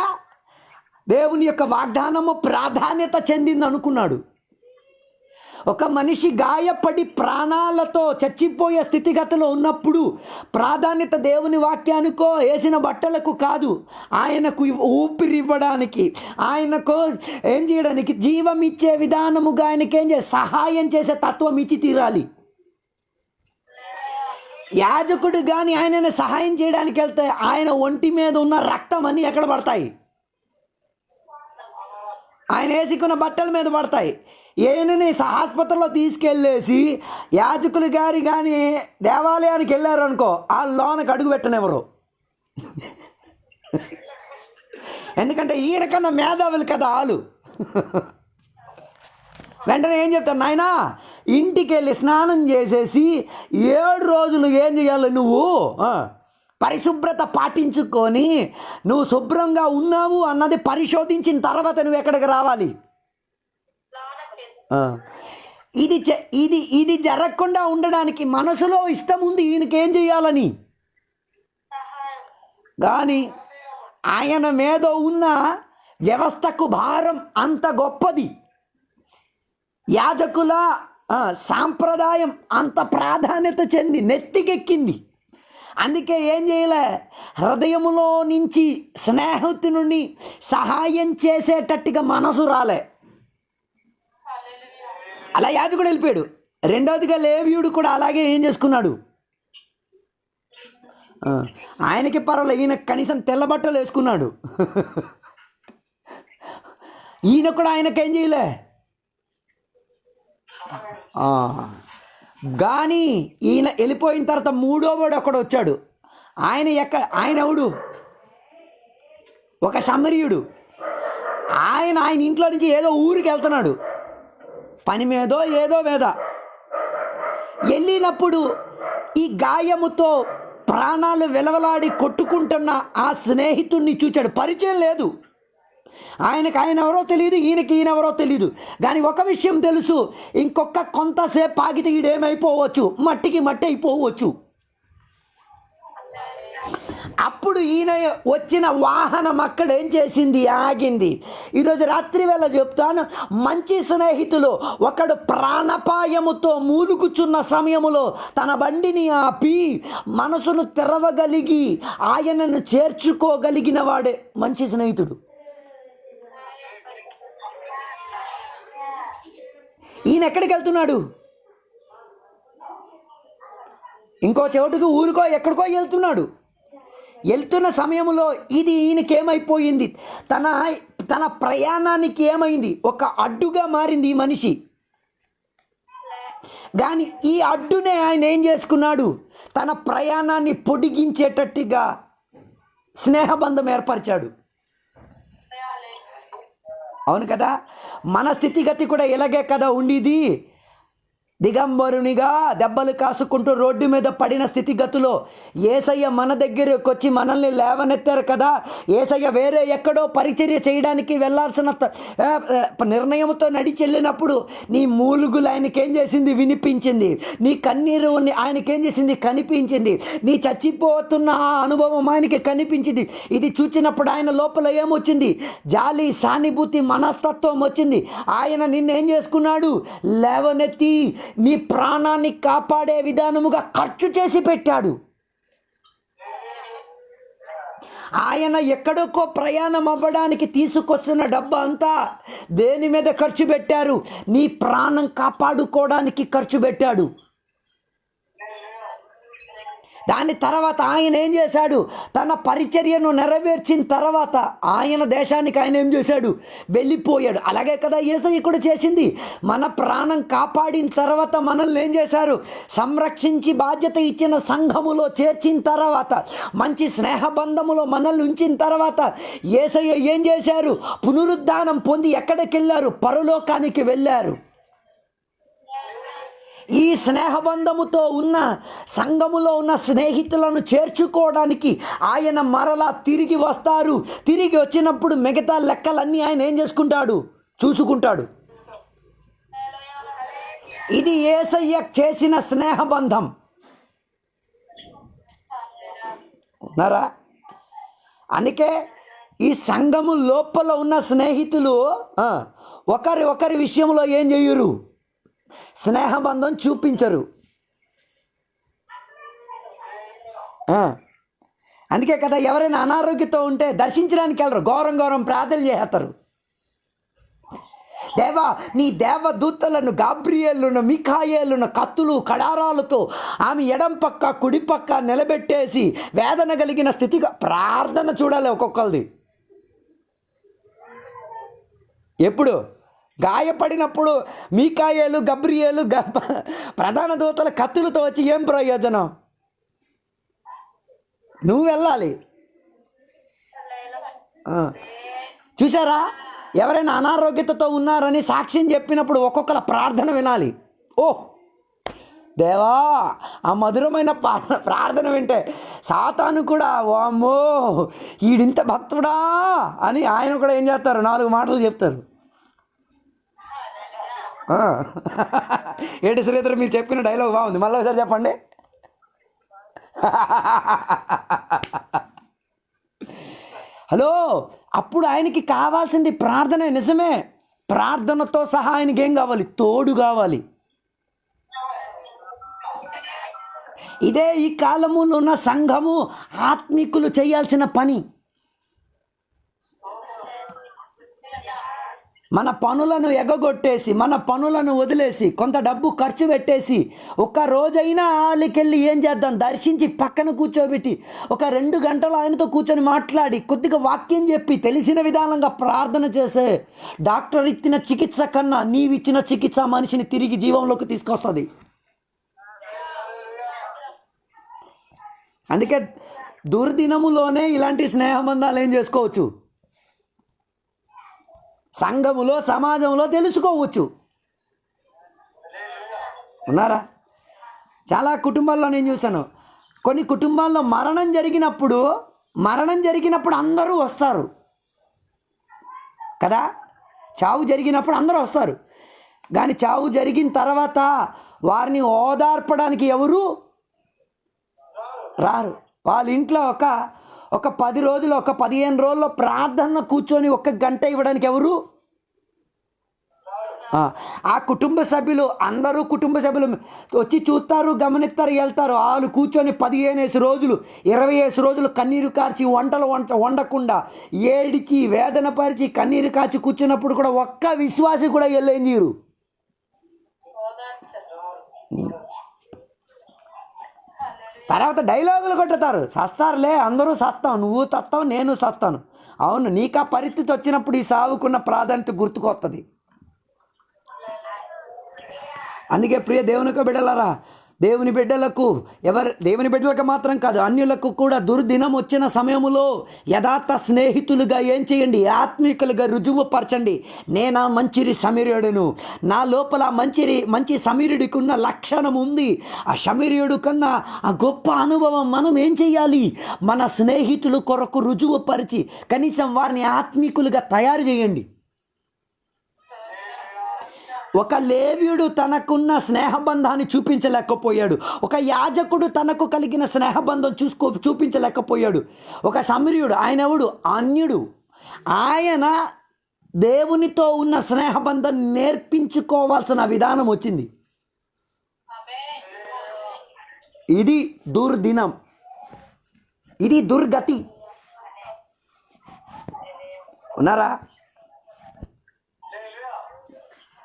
దేవుని యొక్క వాగ్దానము ప్రాధాన్యత చెందింది అనుకున్నాడు. ఒక మనిషి గాయపడి ప్రాణాలతో చచ్చిపోయే స్థితిగతిలో ఉన్నప్పుడు ప్రాధాన్యత దేవుని వాక్యానికో వేసిన బట్టలకు కాదు, ఆయనకు ఊపిరివ్వడానికి, ఆయనకు ఏం చేయడానికి, జీవం ఇచ్చే విధానముగా ఆయనకి ఏం సహాయం చేసే తత్వం ఇచ్చి తీరాలి. యాజకుడు కానీ ఆయనని సహాయం చేయడానికి వెళ్తే ఆయన ఒంటి మీద ఉన్న రక్తం అన్నీ ఎక్కడ పడతాయి, ఆయన వేసుకున్న బట్టల మీద పడతాయి. ఈయనని ఆసుపత్రిలో తీసుకెళ్ళేసి యాజకులు గారి కానీ దేవాలయానికి వెళ్ళారు అనుకో, ఆ లోనకి అడుగు పెట్టనివ్వరు. ఎందుకంటే ఈయనకన్నా మేధావులు కదా వాళ్ళు. వెంటనే ఏం చెప్తారు, నాయనా ఇంటికి వెళ్ళి స్నానం చేసేసి 7 రోజులు ఏం చేయాలి, నువ్వు పరిశుభ్రత పాటించుకొని నువ్వు శుభ్రంగా ఉన్నావు అన్నది పరిశోధించిన తర్వాత నువ్వు ఎక్కడికి రావాలి. ఇది జరగకుండా ఉండడానికి మనసులో ఇష్టం ఉంది ఈయనకేం చేయాలని. కానీ ఆయన మీద ఉన్న వ్యవస్థకు భారం అంత గొప్పది, యాజకుల సాంప్రదాయం అంత ప్రాధాన్యత చెంది నెత్తికెక్కింది. అందుకే ఏం చేయలే, హృదయములో నుంచి స్నేహితుని సహాయం చేసేటట్టుగా మనసు రాలే. అలా యాజకుడు వెళ్ళిపోయాడు. రెండవదిగా లేవీయుడు కూడా అలాగే ఏం చేసుకున్నాడు, ఆయనకి పర్వాలేదు, ఈయన కనీసం తెల్ల బట్టలు వేసుకున్నాడు. ఈయన కూడా ఆయనకేం చేయలే. కానీ ఈయన వెళ్ళిపోయిన తర్వాత 3వ వాడు ఒకడు వచ్చాడు. ఆయన ఎవడు, ఒక సమరీయుడు. ఆయన ఇంట్లో నుంచి ఏదో ఊరికి వెళ్తున్నాడు, పని మీదో ఏదో మీద. వెళ్ళినప్పుడు ఈ గాయముతో ప్రాణాలు వెలవలాడి కొట్టుకుంటున్న ఆ స్నేహితుడిని చూచాడు. పరిచయం లేదు ఆయన ఎవరో తెలియదు, ఈయన ఎవరో తెలియదు. కానీ ఒక విషయం తెలుసు, ఇంకొక కొంతసేపు ఆగితే ఈడేమైపోవచ్చు, మట్టికి మట్టి అయిపోవచ్చు. అప్పుడు ఈయన వచ్చిన వాహనం అక్కడ ఏం చేసింది, ఆగింది. ఈరోజు రాత్రి వేళ చెప్తాను, మంచి స్నేహితులు ఒకడు ప్రాణపాయముతో మూలుగుచున్న సమయములో తన బండిని ఆపి మనసును తెరవగలిగి ఆయనను చేర్చుకోగలిగిన వాడే మంచి స్నేహితుడు. ఈయన ఎక్కడికి వెళ్తున్నాడు, ఇంకో చోటుకు ఊరికో ఎక్కడికో వెళ్తున్న సమయంలో ఇది ఈయనకేమైపోయింది, తన ప్రయాణానికి ఏమైంది, ఒక అడ్డుగా మారింది ఈ మనిషి. కానీ ఈ అడ్డునే ఆయన ఏం చేసుకున్నాడు, తన ప్రయాణాన్ని పొడిగించేటట్టుగా స్నేహబంధం ఏర్పరిచాడు. అవును కదా, మన స్థితిగతి కూడా ఇలాగే కదా ఉండేది. దిగంబరునిగా దెబ్బలు కాసుకుంటూ రోడ్డు మీద పడిన స్థితిగతిలో యేసయ్య మన దగ్గరకు వచ్చి మనల్ని లేవనెత్తారు కదా. యేసయ్య వేరే ఎక్కడో పరిచర్య చేయడానికి వెళ్ళాల్సిన నిర్ణయంతో నడిచి వెళ్ళినప్పుడు నీ మూలుగులు ఆయనకేం చేసింది, వినిపించింది. నీ కన్నీరు ఆయనకేం చేసింది, కనిపించింది. నీ చచ్చిపోతున్న ఆ అనుభవం ఆయనకి కనిపించింది. ఇది చూచినప్పుడు ఆయన లోపల ఏమొచ్చింది, జాలి, సానుభూతి, మనస్తత్వం వచ్చింది. ఆయన నిన్నేం చేసుకున్నాడు, లేవనెత్తి నీ ప్రాణాన్ని కాపాడే విధానముగా ఖర్చు చేసి పెట్టాడు. ఆయన ఎక్కడికో ప్రయాణం అవ్వడానికి తీసుకొచ్చిన డబ్బు అంతా దేని మీద ఖర్చు పెట్టారు, నీ ప్రాణం కాపాడుకోవడానికి ఖర్చు పెట్టాడు. దాని తర్వాత ఆయన ఏం చేశాడు? తన పరిచర్యను నెరవేర్చిన తర్వాత ఆయన దేశానికి ఆయన ఏం చేశాడు? వెళ్ళిపోయాడు. అలాగే కదా యేసయ్య కూడా చేసింది. మన ప్రాణం కాపాడిన తర్వాత మనల్ని ఏం చేశారు? సంరక్షించి బాధ్యత ఇచ్చిన సంఘములో చేర్చిన తర్వాత, మంచి స్నేహబంధములో మనల్ని ఉంచిన తర్వాత యేసయ్య ఏం చేశారు? పునరుద్ధానం పొంది ఎక్కడికి వెళ్ళారు? పరలోకానికి వెళ్ళారు. ఈ స్నేహబంధముతో ఉన్న సంఘములో ఉన్న స్నేహితులను చేర్చుకోవడానికి ఆయన మరలా తిరిగి వస్తారు. తిరిగి వచ్చినప్పుడు మిగతా లెక్కలన్నీ ఆయన ఏం చేసుకుంటాడు? చూసుకుంటాడు. ఇది యేసయ్య చేసిన స్నేహబంధం. ఉన్నారా? అందుకే ఈ సంఘము లోపల ఉన్న స్నేహితులు ఒకరి విషయంలో ఏం చెయ్యరు? స్నేహబంధం చూపించరు. అందుకే కదా ఎవరైనా అనారోగ్యంతో ఉంటే దర్శించడానికి వెళ్ళరు, ఘోరం ప్రార్థన చేస్తారు. దేవా, నీ దేవదూతలను, గాబ్రియేలును, మిఖాయేలును కత్తులు కడారాలతో ఆమె ఎడం పక్క కుడి పక్క నిలబెట్టేసి వేదన కలిగిన స్థితిగా ప్రార్థన చూడాలి ఒక్కొక్కరిది. ఎప్పుడు గాయపడినప్పుడు మీకాయేలు, గబ్రియేలు, ప్రధాన దూతల కత్తులతో వచ్చి ఏం ప్రయోజనం? నువ్వు వెళ్ళాలి. చూసారా? ఎవరైనా అనారోగ్యతతో ఉన్నారని సాక్ష్యం చెప్పినప్పుడు ఒక్కొక్కల ప్రార్థన వినాలి. ఓ దేవా, ఆ మధురమైన ప్రార్థన వింటే సాతాను కూడా వామ్మో ఈడింత భక్తుడా అని ఆయన కూడా ఏం చేస్తారు? 4 మాటలు చెప్తారు. ఏంటి శ్రీధర్, మీరు చెప్పిన డైలాగ్ బాగుంది, మళ్ళీ ఒకసారి చెప్పండి. హలో, అప్పుడు ఆయనకి కావాల్సింది ప్రార్థనే. నిజమే, ప్రార్థనతో సహా ఆయనకి ఏం కావాలి? తోడు కావాలి. ఇదే ఈ కాలములో ఉన్న సంఘము ఆత్మీకులు చేయాల్సిన పని. మన పనులను ఎగగొట్టేసి, మన పనులను వదిలేసి, కొంత డబ్బు ఖర్చు పెట్టేసి, ఒక్క రోజైనా వాళ్ళకెళ్ళి ఏం చేద్దాం? దర్శించి పక్కన కూర్చోబెట్టి ఒక 2 గంటలు ఆయనతో కూర్చొని మాట్లాడి కొద్దిగా వాక్యం చెప్పి తెలిసిన విధానంగా ప్రార్థన చేసే డాక్టర్ ఇచ్చిన చికిత్స కన్నా నీవిచ్చిన చికిత్స మనిషిని తిరిగి జీవంలోకి తీసుకొస్తుంది. అందుకే దుర్దినములోనే ఇలాంటి స్నేహబంధాలు ఏం చేసుకోవచ్చు? సంఘములో, సమాజంలో తెలుసుకోవచ్చు. ఉన్నారా? చాలా కుటుంబాల్లో నేను చూశాను. కొన్ని కుటుంబాల్లో మరణం జరిగినప్పుడు అందరూ వస్తారు కదా. చావు జరిగినప్పుడు అందరూ వస్తారు, కానీ చావు జరిగిన తర్వాత వారిని ఓదార్పడానికి ఎవరు రారు. వాళ్ళ ఇంట్లో ఒక 10 రోజులు, ఒక 15 రోజుల్లో ప్రార్థన కూర్చొని 1 గంట ఇవ్వడానికి ఎవరు? ఆ కుటుంబ సభ్యులు అందరూ వచ్చి చూస్తారు, గమనిస్తారు, వెళ్తారు. వాళ్ళు కూర్చొని 15 రోజులు 20 రోజులు కన్నీరు కార్చి వంటలు వండకుండా ఏడిచి వేదన పరిచి కన్నీరు కార్చి కూర్చున్నప్పుడు కూడా ఒక్క విశ్వాసి కూడా వెళ్ళేం తీరు. తర్వాత డైలాగులు కొట్టుతారు. సస్తారులే, అందరూ సత్తాం, నువ్వు సత్తావు, నేను సత్తాను. అవును, నీకు ఆ పరిస్థితి వచ్చినప్పుడు ఈ సావుకున్న ప్రాధాన్యత గుర్తుకొస్తుంది. అందుకే ప్రియ దేవునికి బిడ్డలారా, దేవుని బిడ్డలకు మాత్రం కాదు, అన్యులకు కూడా దుర్దినం వచ్చిన సమయంలో యథార్థ స్నేహితులుగా ఏం చేయండి? ఆత్మీకులుగా రుజువుపరచండి. నేనా మంచిరి సమీర్యుడును, నా లోపల మంచి సమీర్యుడికి ఉన్న లక్షణం ఉంది. ఆ సమీర్యుడు కన్నా ఆ గొప్ప అనుభవం మనం ఏం చేయాలి? మన స్నేహితుల కొరకు రుజువుపరిచి కనీసం వారిని ఆత్మీకులుగా తయారు చేయండి. ఒక లేవీయుడు తనకున్న స్నేహబంధాన్ని చూపించలేకపోయాడు. ఒక యాజకుడు తనకు కలిగిన స్నేహబంధం చూపించలేకపోయాడు. ఒక సమరీయుడు, ఆయన ఎవడు? అన్యుడు. ఆయన దేవునితో ఉన్న స్నేహబంధం నేర్పించుకోవాల్సిన విధానం వచ్చింది. ఇది దుర్దినం, ఇది దుర్గతి. ఉన్నారా?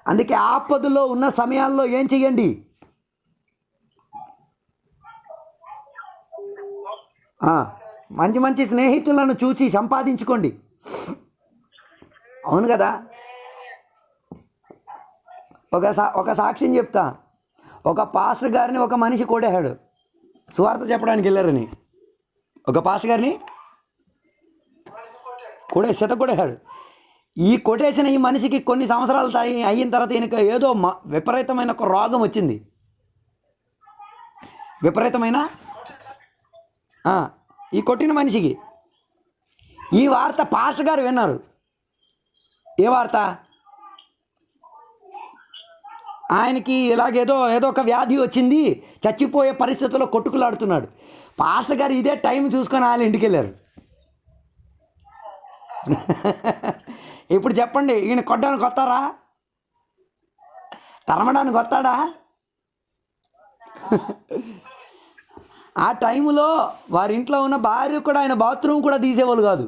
అందుకే ఆపదలో ఉన్న సమయాల్లో ఏం చెయ్యండి? ఆ, మంచి మంచి స్నేహితులను చూసి సంపాదించుకోండి. అవును కదా. ఒక సాక్ష్యం చెప్తా. ఒక పాస్టర్ గారిని ఒక మనిషి కొట్టేశాడు, సువార్త చెప్పడానికి వెళ్ళారని. ఒక పాస్టర్ గారిని కొట్టేశాడు. ఈ కొటేషన్ ఈ మనిషికి కొన్ని సంవత్సరాలు అయిన తర్వాత ఈయనకు ఏదో విపరీతమైన ఒక రోగం వచ్చింది. విపరీతమైన ఈ కొట్టిన మనిషికి ఈ వార్త పాస్టర్ గారు విన్నారు. ఏ వార్త? ఆయనకి ఇలాగేదో ఒక వ్యాధి వచ్చింది, చచ్చిపోయే పరిస్థితుల్లో కొట్టుకులాడుతున్నాడు. పాస్టర్ గారు ఇదే టైం చూసుకొని ఆయన ఇంటికి వెళ్ళారు. ఇప్పుడు చెప్పండి, ఈయన కొట్టడానికి వస్తారా? తరమడానికి వస్తాడా? ఆ టైంలో వారి ఇంట్లో ఉన్న భార్య కూడా ఆయన బాత్రూమ్ కూడా తీసేవాళ్ళు కాదు.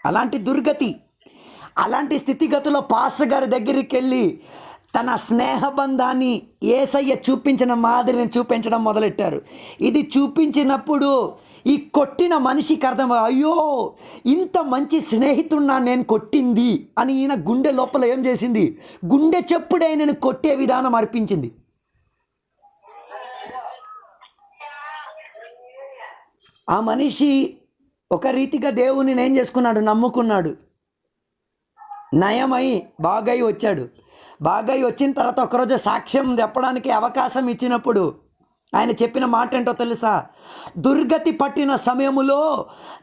అలాంటి దుర్గతి, అలాంటి స్థితిగతిలో పాస్టర్ గారి దగ్గరికి వెళ్ళి తన స్నేహబంధాన్ని యేసయ్య చూపించిన మాదిరిని చూపించడం మొదలెట్టారు. ఇది చూపించినప్పుడు ఈ కొట్టిన మనిషికి అర్థం, అయ్యో ఇంత మంచి స్నేహితున్నా నేను కొట్టింది అని ఈయన గుండె లోపల ఏం చేసింది, గుండె చెప్పుడే నేను కొట్టే విధానం అర్పించింది. ఆ మనిషి ఒక రీతిగా దేవుని ఏం చేసుకున్నాడు, నమ్ముకున్నాడు. నయమై బాగై వచ్చాడు. బాగై వచ్చిన తర్వాత ఒకరోజు సాక్ష్యం చెప్పడానికి అవకాశం ఇచ్చినప్పుడు ఆయన చెప్పిన మాట ఏంటో తెలుసా? దుర్గతి పట్టిన సమయంలో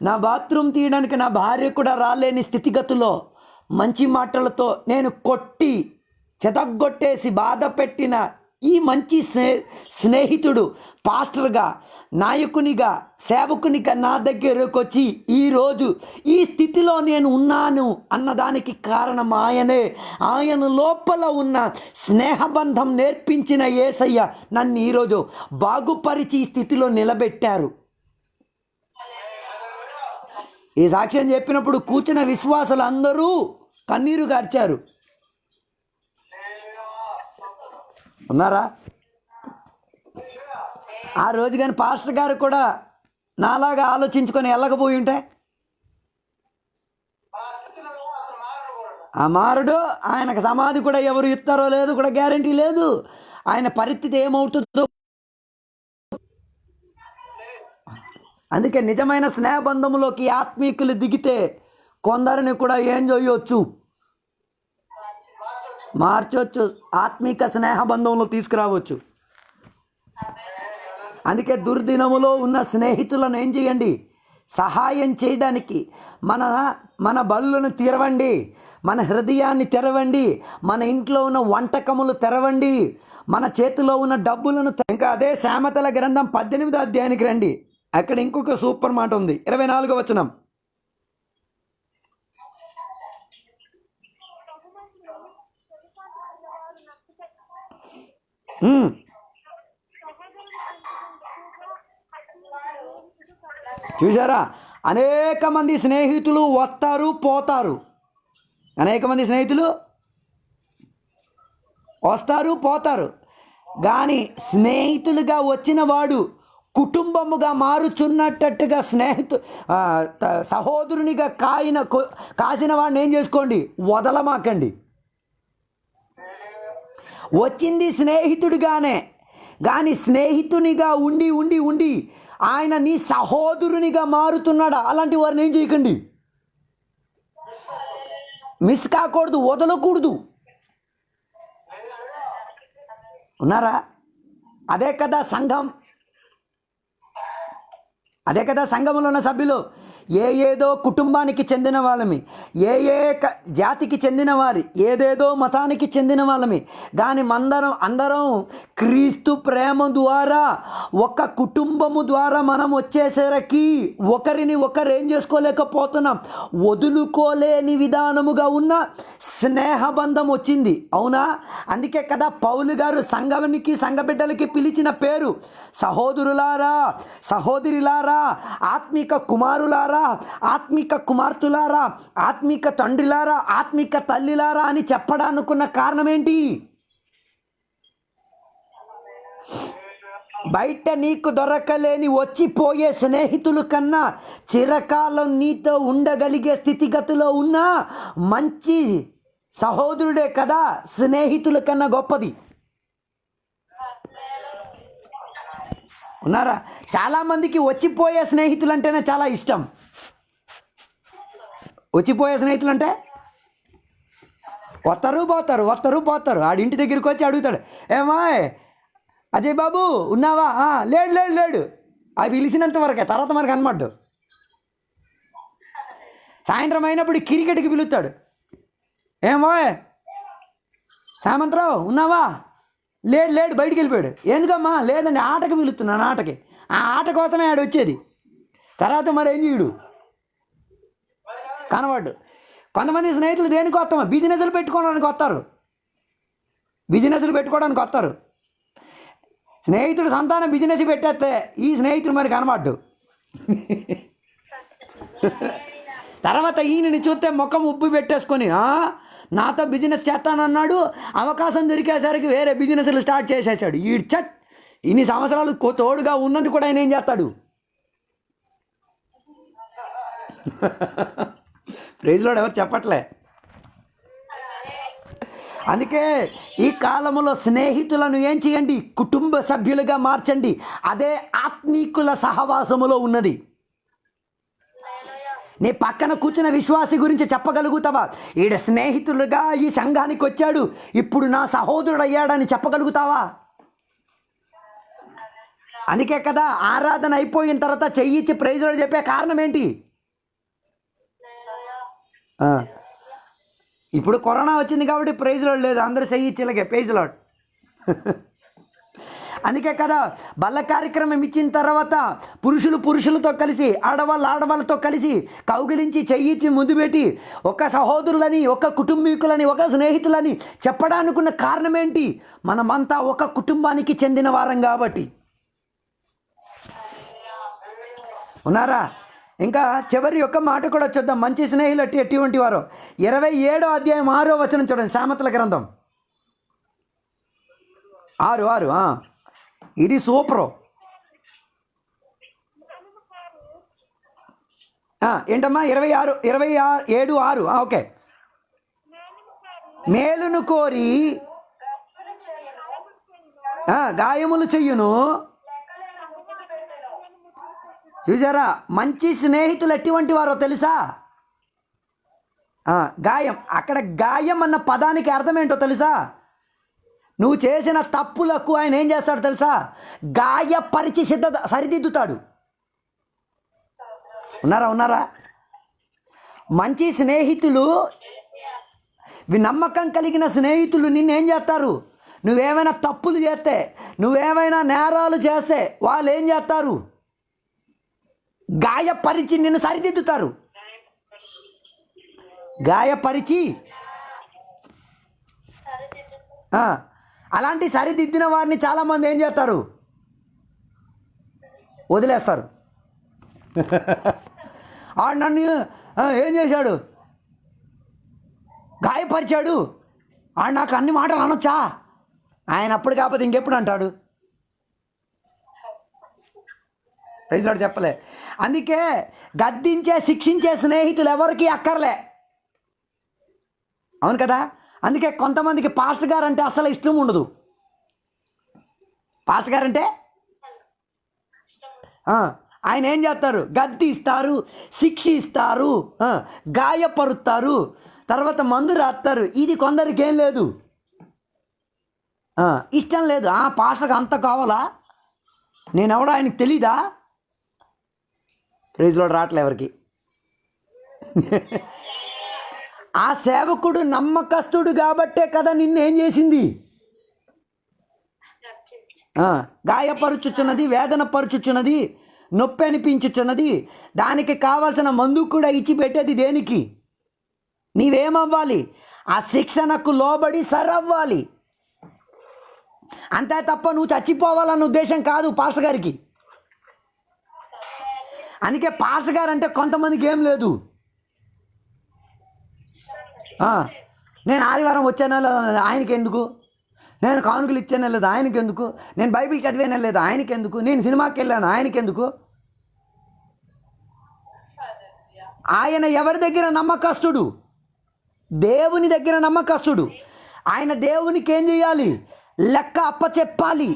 నా బాత్రూమ్ తీయడానికి నా భార్య కూడా రాలేని స్థితిగతిలో మంచి మాటలతో నేను కొట్టి చెదగొట్టేసి బాధ పెట్టిన ఈ మంచి స్నేహితుడు పాస్టర్గా, నాయకునిగా, సేవకునిగా నా దగ్గరకు వచ్చి ఈరోజు ఈ స్థితిలో నేను ఉన్నాను అన్నదానికి కారణం ఆయనే. ఆయన లోపల ఉన్న స్నేహబంధం నేర్పించిన యేసయ్య నన్ను ఈరోజు బాగుపరిచి ఈ స్థితిలో నిలబెట్టారు. ఈ సాక్ష్యం చెప్పినప్పుడు కూర్చున్న విశ్వాసులు అందరూ కన్నీరు గార్చారు. ఉన్నారా? ఆ రోజు కానీ పాస్టర్ గారు కూడా నాలాగా ఆలోచించుకొని వెళ్ళకపోయి ఉంటే ఆ మారుడు ఆయనకు సమాధి కూడా ఎవరు ఇస్తారో లేదు కూడా గ్యారంటీ లేదు. ఆయన పరిస్థితి ఏమవుతుందో. అందుకే నిజమైన స్నేహబంధంలోకి ఆత్మీకులు దిగితే కొందరిని కూడా ఏం చేయొచ్చు, మార్చొచ్చు, ఆత్మీక స్నేహబంధంలో తీసుకురావచ్చు. అందుకే దుర్దినములో ఉన్న స్నేహితులను ఏం చేయండి, సహాయం చేయడానికి మన బల్లును తెరవండి, మన హృదయాన్ని తెరవండి, మన ఇంట్లో ఉన్న వంటకములు తెరవండి, మన చేతిలో ఉన్న డబ్బులను. ఇంకా అదే సామెతల గ్రంథం 18వ అధ్యాయానికి రండి. అక్కడ ఇంకొక సూపర్ మాట ఉంది, 24వ వచనం. చూసారా? అనేక మంది స్నేహితులు వస్తారు పోతారు. అనేక మంది స్నేహితులు వస్తారు పోతారు. కానీ స్నేహితులుగా వచ్చిన వాడు కుటుంబముగా మారుచున్నట్టుగా సహోదరునిగా కాసిన వాడిని ఏం చేసుకోండి, వదలమాకండి. వచ్చింది స్నేహితుడిగానే, కానీ స్నేహితునిగా ఉండి ఉండి ఉండి ఆయన నీ సహోదరునిగా మారుతున్నాడా? అలాంటి వారిని ఏం చేయకండి, మిస్ కాకూడదు, వదలకూడదు. ఉన్నారా? అదే కదా సంఘం, అదే కదా సంఘంలో ఉన్న సభ్యులు. ఏదో కుటుంబానికి చెందిన వాళ్ళమి, జాతికి చెందిన వారి, ఏదేదో మతానికి చెందిన వాళ్ళమి, కానీ అందరం క్రీస్తు ప్రేమ ద్వారా ఒక కుటుంబము ద్వారా మనం వచ్చేసరికి ఒకరిని ఒకరు ఏం చేసుకోలేకపోతున్నాం, వదులుకోలేని విధానముగా ఉన్న స్నేహబంధం వచ్చింది. అవునా? అందుకే కదా పౌలు గారు సంఘ బిడ్డలకి పిలిచిన పేరు సహోదరులారా, సహోదరులారా, ఆత్మిక కుమారులారా, ఆత్మిక కుమార్తెలారా, ఆత్మిక తండ్రిలారా, ఆత్మిక తల్లిలారా అని చెప్పడానుకున్న కారణం ఏంటి? బయట నీకు దొరకలేని వచ్చిపోయే స్నేహితుల కన్నా చిరకాలం నీతో ఉండగలిగే స్థితిగతిలో ఉన్న మంచి సహోదరుడే కదా స్నేహితుల కన్నా గొప్పది. ఉన్నారా? చాలామందికి వచ్చిపోయే స్నేహితులు అంటేనే చాలా ఇష్టం. వచ్చిపోయే స్నేహితులు అంటే వస్తారు పోతారు. ఆడింటి దగ్గరికి వచ్చి అడుగుతాడు, ఏమాయ్ అజయ్ బాబు ఉన్నావా? లేడు. అవి పిలిచినంత వరకే, తర్వాత మనకు అనమాడు. సాయంత్రం అయినప్పుడు క్రికెట్కి పిలుస్తాడు, ఏమాయ్ సామంతరావు ఉన్నావా? లేడు బయటికి వెళ్ళిపోయాడు. ఎందుకమ్మా? లేదండి ఆటకి పిలుస్తున్నాను, ఆటకి. ఆ ఆట కోసమే ఆడు వచ్చేది. తర్వాత మరి ఏం చేయడు, కనవాడు. కొంతమంది స్నేహితులు దేనికి వస్తామా? బిజినెస్లు పెట్టుకోవడానికి వస్తారు. స్నేహితుడు సంతానం బిజినెస్ పెట్టేస్తే ఈ స్నేహితుడు మరి కనబడ్డు. తర్వాత ఈయనని చూస్తే ముఖం ఉబ్బు పెట్టేసుకొని నాతో బిజినెస్ చేస్తానన్నాడు, అవకాశం దొరికేసరికి వేరే బిజినెస్లు స్టార్ట్ చేసేసాడు. ఇన్ని సంవత్సరాలు తోడుగా ఉన్నది కూడా ఆయన ఏం చేస్తాడు? ప్రైజ్లో ఎవరు చెప్పట్లే. అందుకే ఈ కాలంలో స్నేహితులను ఏం చేయండి? కుటుంబ సభ్యులుగా మార్చండి. అదే ఆత్మీకుల సహవాసములో ఉన్నది. నీ పక్కన కూర్చున్న విశ్వాసి గురించి చెప్పగలుగుతావా? ఈడ స్నేహితులుగా ఈ సంఘానికి వచ్చాడు, ఇప్పుడు నా సహోదరుడు అయ్యాడని చెప్పగలుగుతావా? అందుకే కదా ఆరాధన అయిపోయిన తర్వాత చెయ్యిచ్చి ప్రైజ్లో చెప్పే కారణం ఏంటి? ఇప్పుడు కరోనా వచ్చింది కాబట్టి ప్రైజ్లో లేదు, అందరూ చెయ్యిచ్చిలాగే ప్రైజ్లో. అందుకే కదా బల్ల కార్యక్రమం ఇచ్చిన తర్వాత పురుషులతో కలిసి ఆడవాళ్ళతో కలిసి కౌగిలించి చెయ్యిచ్చి ముందు పెట్టి ఒక సహోదరులని, ఒక కుటుంబీకులని, ఒక స్నేహితులని చెప్పడానికున్న కారణం ఏంటి? మనమంతా ఒక కుటుంబానికి చెందిన వారం కాబట్టి. ఉన్నారా? ఇంకా చివరి యొక్క మాట కూడా చూద్దాం. మంచి స్నేహితులు ఎటువంటి వారో 27వ అధ్యాయం 6వ వచనం చూడండి. సామెతల గ్రంథం 6 ఇది సూపరు. ఏంటమ్మా? 27:6 ఓకే. మేలును కోరి గాయములు చెయ్యును. చూసారా? మంచి స్నేహితులు ఎటువంటి వారో తెలుసా? గాయం. అక్కడ గాయం అన్న పదానికి అర్థం ఏంటో తెలుసా? నువ్వు చేసిన తప్పులకు ఆయన ఏం చేస్తాడు తెలుసా? గాయపరిచి సరిదిద్దుతాడు. ఉన్నారా? మంచి స్నేహితులు, నమ్మకం కలిగిన స్నేహితులు నిన్నేం చేస్తారు? నువ్వేమైనా తప్పులు చేస్తే, నువ్వేమైనా నేరాలు చేస్తే వాళ్ళు ఏం చేస్తారు? గాయపరిచి నిన్ను సరిదిద్దుతారు. గాయపరిచి అలాంటి సరిదిద్దిన వారిని చాలామంది ఏం చేస్తారు? వదిలేస్తారు. ఆడు నన్ను ఏం చేశాడు? గాయపరిచాడు, ఆడు నాకు అన్ని మాటలు అనొచ్చా? ఆయన అప్పుడు కాకపోతే ఇంకెప్పుడు అంటాడు? ప్రైజ్లాడు చెప్పలే. అందుకే గద్దించే, శిక్షించే స్నేహితులు ఎవరికి అక్కర్లే. అవును కదా? అందుకే కొంతమందికి పాస్టర్ గారు అంటే అసలు ఇష్టం ఉండదు. పాస్టర్ గారు అంటే ఆయన ఏం చేస్తారు? గద్దిస్తారు, శిక్షిస్తారు, గాయపరుస్తారు, తర్వాత మందు రాస్తారు. ఇది కొందరికి ఏం లేదు, ఇష్టం లేదు. పాస్టర్కి అంత కావాలా? నేనెవడో ఆయనకి తెలీదా? ప్రైజ్లో రావట్లే ఎవరికి. ఆ సేవకుడు నమ్మకస్తుడు కాబట్టే కదా నిన్నేం చేసింది? గాయపరుచుచున్నది, వేదన పరుచుచున్నది, నొప్పి అనిపించుచున్నది. దానికి కావాల్సిన మందు కూడా ఇచ్చి పెట్టేది దేనికి? నీవేమవ్వాలి? ఆ శిక్షణకు లోబడి సరవ్వాలి. అంతే తప్ప నువ్వు చచ్చిపోవాలన్న ఉద్దేశం కాదు పాస్టర్ గారికి. అందుకే పాస్టర్ గారు అంటే కొంతమందికి ఏం లేదు, నేను ఆదివారం వచ్చానా ఆయనకి ఎందుకు? నేను కానుకలు ఇచ్చానే లేదు ఆయనకెందుకు, నేను బైబిల్ చదివానే లేదు ఆయనకెందుకు, నేను సినిమాకి వెళ్ళాను ఆయనకెందుకు. ఆయన ఎవరి దగ్గర నమ్మకస్తుడు? దేవుని దగ్గర నమ్మకస్తుడు. ఆయన దేవునికి ఏం చేయాలి? లెక్క అప్పచెప్పాలి.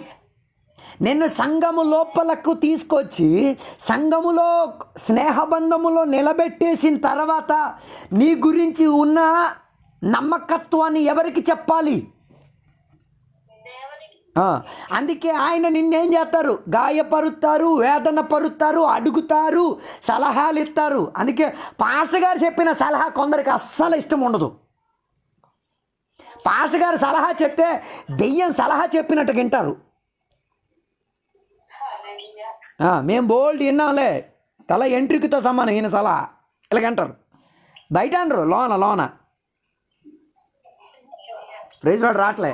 నిన్ను సంఘము లోపలకు తీసుకొచ్చి సంఘములో స్నేహబంధములో నిలబెట్టేసిన తర్వాత నీ గురించి ఉన్న నమ్మకత్వాన్ని ఎవరికి చెప్పాలి? అందుకే ఆయన నిన్నేం చేస్తారు? గాయపరుస్తారు, వేదన పరుస్తారు, అడుగుతారు, సలహాలు ఇస్తారు. అందుకే పాస్టర్ గారు చెప్పిన సలహా కొందరికి అస్సలు ఇష్టం ఉండదు. పాస్టర్ గారు సలహా చెప్తే దెయ్యం సలహా చెప్పినట్టు వింటారు. మేము బోల్డ్ విన్నాంలే, తల ఎంట్రికతో సమానం ఈయన సలహా ఇలాగంటారు. బయట అనరు, లోన ప్రైజ్ వాడు రావట్లే.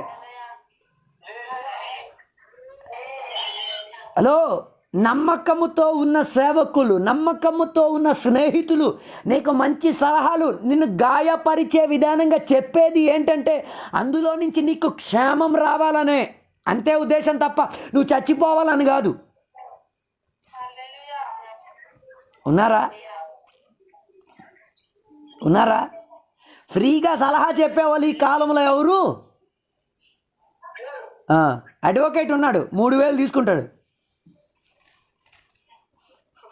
హలో, నమ్మకముతో ఉన్న సేవకులు, నమ్మకముతో ఉన్న స్నేహితులు నీకు మంచి సలహాలు, నిన్ను గాయపరిచే విధానంగా చెప్పేది ఏంటంటే అందులో నుంచి నీకు క్షేమం రావాలనే అంతే ఉద్దేశం తప్ప నువ్వు చచ్చిపోవాలని కాదు. ఉన్నారా? ఫ్రీగా సలహా చెప్పేవాళ్ళు ఈ కాలంలో ఎవరు? అడ్వకేట్ ఉన్నాడు, 3,000 తీసుకుంటాడు.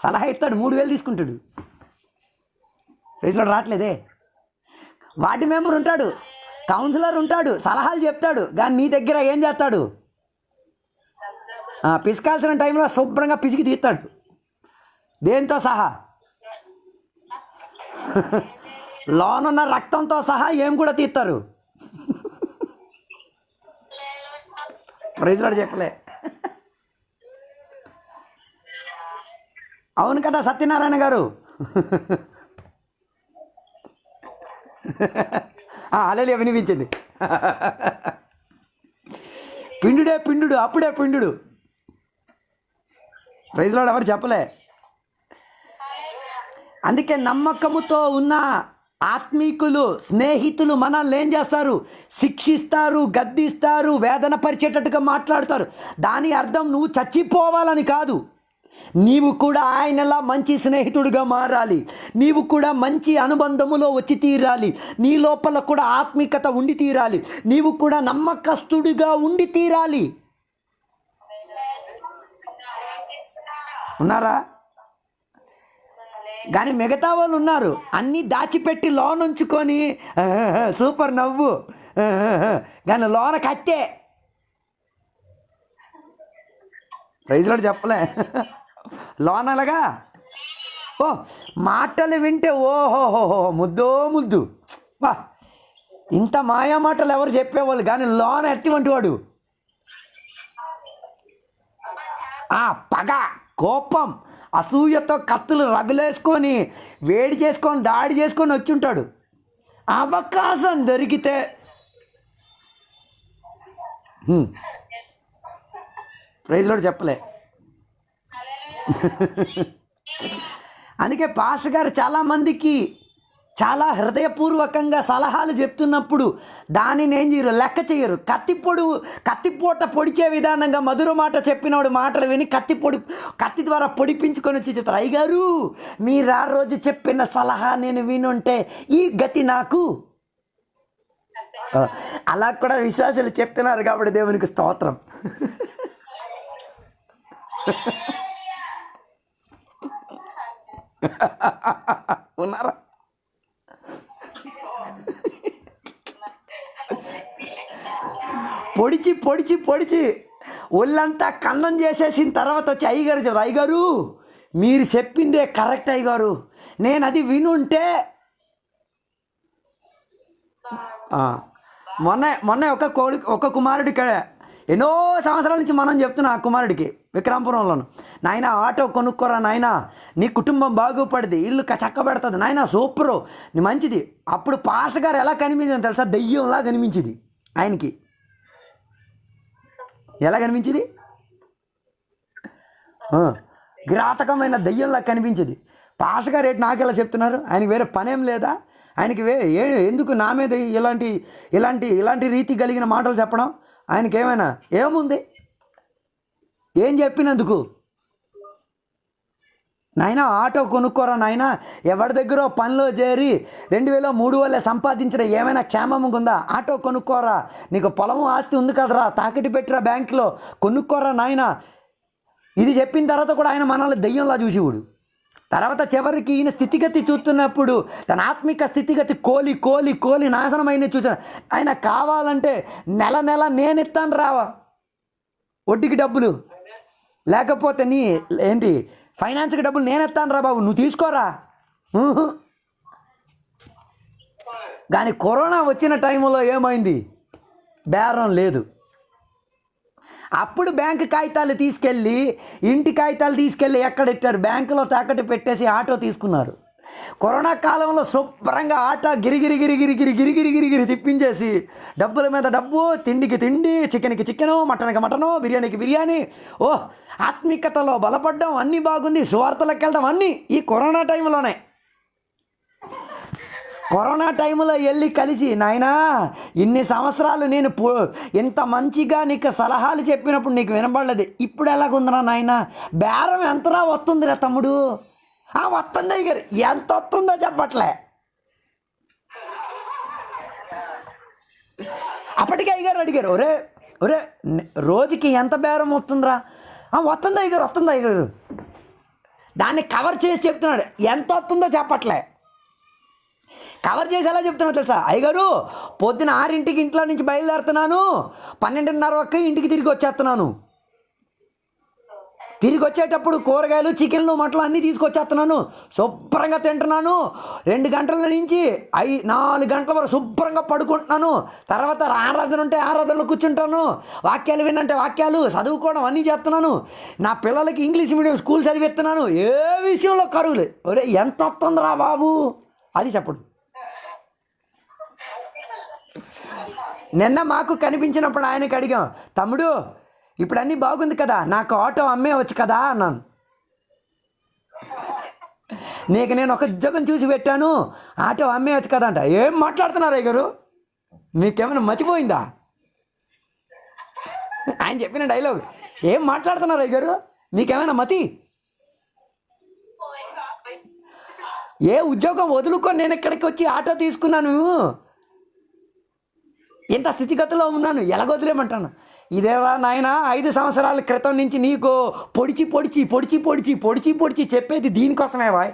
సలహా ఇస్తాడు, 3,000 తీసుకుంటాడు. రైతులో రావట్లేదే. వార్డు మెంబర్ ఉంటాడు, కౌన్సిలర్ ఉంటాడు, సలహాలు చెప్తాడు. కానీ నీ దగ్గర ఏం చేస్తాడు? పిసికాల్సిన టైంలో శుభ్రంగా పిసికి తీస్తాడు, దేంతో సహా, లోనున్న రక్తంతో సహా ఏం కూడా తీస్తారు. ప్రైజ్ లార్డ్ చెప్పలే. అవును కదా సత్యనారాయణ గారు? అలలే వినిపించింది. పిండు అప్పుడే పిండు. ప్రైజ్ లార్డ్ ఎవరు చెప్పలే. అందుకే నమ్మకముతో ఉన్న ఆత్మీకులు, స్నేహితులు మనల్ని ఏం చేస్తారు? శిక్షిస్తారు, గద్దిస్తారు, వేదన పరిచేటట్టుగా మాట్లాడతారు. దాని అర్థం నువ్వు చచ్చిపోవాలని కాదు. నీవు కూడా ఆయనలా మంచి స్నేహితుడిగా మారాలి. నీవు కూడా మంచి అనుబంధములో వచ్చి తీరాలి. నీ లోపల కూడా ఆత్మీకత ఉండి తీరాలి. నీవు కూడా నమ్మకస్తుడిగా ఉండి తీరాలి. ఉన్నారా? కానీ మిగతా వాళ్ళు ఉన్నారు, అన్నీ దాచిపెట్టి లోన్ ఉంచుకొని సూపర్ నవ్వు, కానీ లోన కత్తే. ప్రైజ్ లార్డ్ చెప్పలే. లోన్ అలాగా మాటలు వింటే ఓహోహోహో ముద్దు వా, ఇంత మాయా మాటలు ఎవరు చెప్పేవాళ్ళు. కానీ లోన ఎటువంటి వాడు? పగ, కోపం, అసూయతో కత్తులు రగులేసుకొని వేడి చేసుకొని దాడి చేసుకొని వచ్చి ఉంటాడు. అవకాశం దొరికితే ప్రైజ్ లార్డ్ చెప్పలే. అందుకే పాస్టర్ గారు చాలామందికి చాలా హృదయపూర్వకంగా సలహాలు చెప్తున్నప్పుడు దానిని ఏం చేయరు, లెక్క చేయరు. కత్తిపూట పొడిచే విధానంగా మధుర మాట చెప్పినవాడు మాటలు విని కత్తి ద్వారా పొడిపించుకొని వచ్చి చెప్తారు, అయ్యగారు మీరు ఆ రోజు చెప్పిన సలహా నేను వినుంటే ఈ గతి నాకు. అలా కూడా విశ్వాసాలు చెప్తున్నారు కాబట్టి దేవునికి స్తోత్రం. ఉన్నారా? పొడిచి ఒళ్ళంతా కన్నం చేసేసిన తర్వాత వచ్చి అయ్యగారు చెప్పారు, అయ్యగారు మీరు చెప్పిందే కరెక్ట్ అయ్యగారు, నేను అది వినుంటే. మొన్న ఒక కుమారుడికి ఎన్నో సంవత్సరాల నుంచి మనం చెప్తున్నాం ఆ కుమారుడికి విక్రమపురంలోను, నాయన ఆటో కొనుక్కోరా నాయన, నీ కుటుంబం బాగుపడింది, ఇల్లు చక్కబెడుతుంది నాయన, సూపరు, నీ మంచిది. అప్పుడు పాస్టర్ గారు ఎలా కనిపించింది తెలుసా? దెయ్యంలా కనిపించింది ఆయనకి. ఎలా కనిపించింది? కిరాతకమైన దెయ్యంలా కనిపించేది. పాస్టర్ గారు ఏంటి నాకు ఎలా చెప్తున్నారు? ఆయనకి వేరే పనేం లేదా? ఆయనకి ఎందుకు నా మీద ఇలాంటి రీతి కలిగిన మాటలు చెప్పడం? ఆయనకేమైనా ఏముంది ఏం చెప్పినందుకు? నాయన ఆటో కొనుక్కోరా నాయన, ఎవరి దగ్గర పనిలో చేరి 2000 3000 సంపాదించడం ఏమైనా క్షేమంగా ఉందా? ఆటో కొనుక్కోరా, నీకు పొలము ఆస్తి ఉంది కదరా, తాకట్టు పెట్టిరా బ్యాంకులో, కొనుక్కోరా నాయన. ఇది చెప్పిన తర్వాత కూడా ఆయన మనల్ని దెయ్యంలా చూసేవాడు. తర్వాత చివరికి ఈయన స్థితిగతి చూస్తున్నప్పుడు తన ఆత్మిక స్థితిగతి కోలి కోలి కోలి నాశనమైన చూసాను. ఆయన కావాలంటే నెల నెల నేను ఇస్తాను రావా వడ్డీకి డబ్బులు, లేకపోతే నీ ఏంటి ఫైనాన్స్కి డబ్బులు నేను ఇస్తాను రా బాబు, నువ్వు తీసుకోరా. కానీ కరోనా వచ్చిన టైంలో ఏమైంది? బేరం లేదు. అప్పుడు బ్యాంకు కాగితాలు తీసుకెళ్ళి, ఇంటి కాగితాలు తీసుకెళ్ళి ఎక్కడెట్టారు? బ్యాంకులో తాకట్టు పెట్టేసి ఆటో తీసుకున్నారు. కరోనా కాలంలో శుభ్రంగా ఆటో గిరిగిరి గిరిగిరి గిరిగిరి గిరిగిరి తిప్పించేసి డబ్బుల మీద డబ్బు, తిండికి తిండి, చికెన్కి చికెను, మటన్కి మటను, బిర్యానీకి బిర్యానీ. ఓ ఆత్మికతలో బలపడ్డం, అన్నీ బాగుంది, సువార్తలకు వెళ్ళడం అన్నీ ఈ కరోనా టైంలోనే. కరోనా టైంలో వెళ్ళి కలిసి, నాయనా ఇన్ని సంవత్సరాలు నేను ఇంత మంచిగా నీకు సలహాలు చెప్పినప్పుడు నీకు వినబడలేదు, ఇప్పుడు ఎలాగుందిరా నాయన, బేరం ఎంతరా వస్తుందిరా తమ్ముడు? వస్తుంది అయ్యారు, ఎంత వస్తుందో చెప్పట్లే. అప్పటికే అయ్యారు అడిగారు, ఒరే ఒరే రోజుకి ఎంత బేరం వస్తుందిరా? వస్తుంది అయ్యారు, వస్తుంది అయ్యారు. దాన్ని కవర్ చేసి చెప్తున్నాడు, ఎంత వస్తుందో చెప్పట్లే. కవర్ చేసి ఎలా చెప్తున్నా తెలుసా? అయ్యగారు పొద్దున 6ంటికి ఇంట్లో నుంచి బయలుదేరుతున్నాను, 12:30 ఇంటికి తిరిగి వచ్చేస్తున్నాను. తిరిగి వచ్చేటప్పుడు కూరగాయలు, చికెన్లు, మటన్లు అన్నీ తీసుకొచ్చేస్తున్నాను. శుభ్రంగా తింటున్నాను. 2 గంటల నుంచి 4 గంటల వరకు శుభ్రంగా పడుకుంటున్నాను. తర్వాత ఆరాధన ఉంటే ఆరాధనలో కూర్చుంటాను, వాక్యాలు వినంటే వాక్యాలు చదువుకోవడం అన్నీ చేస్తున్నాను. నా పిల్లలకి ఇంగ్లీష్ మీడియం స్కూల్ చదివిస్తున్నాను. ఏ విషయంలో కరువులే. ఒరే ఎంత వస్తుందిరా బాబు అది చెప్పడు. నిన్న మాకు కనిపించినప్పుడు ఆయనకి అడిగాం, తమ్ముడు ఇప్పుడు అన్నీ బాగుంది కదా, నాకు ఆటో అమ్మేవచ్చు కదా అన్నాను. నీకు నేను ఒక ఉద్యోగం చూసి పెట్టాను, ఆటో అమ్మేవచ్చు కదా అంట. ఏం మాట్లాడుతున్నారు అయ్యగారు, మీకేమైనా మతిపోయిందా? ఆయన చెప్పిన డైలాగ్, ఏం మాట్లాడుతున్నారు అయ్యగారు, మీకేమైనా మతి? ఏ ఉద్యోగం వదులుకొని నేను ఇక్కడికి వచ్చి ఆటో తీసుకున్నాను, ఇంత స్థితిగతిలో ఉన్నాను, ఎలాగొదిలేమంటాను? ఇదేవా నాయన 5 సంవత్సరాల క్రితం నుంచి నీకు పొడిచి పొడిచి పొడిచి పొడిచి పొడిచి పొడిచి చెప్పేది దీనికోసమేవా?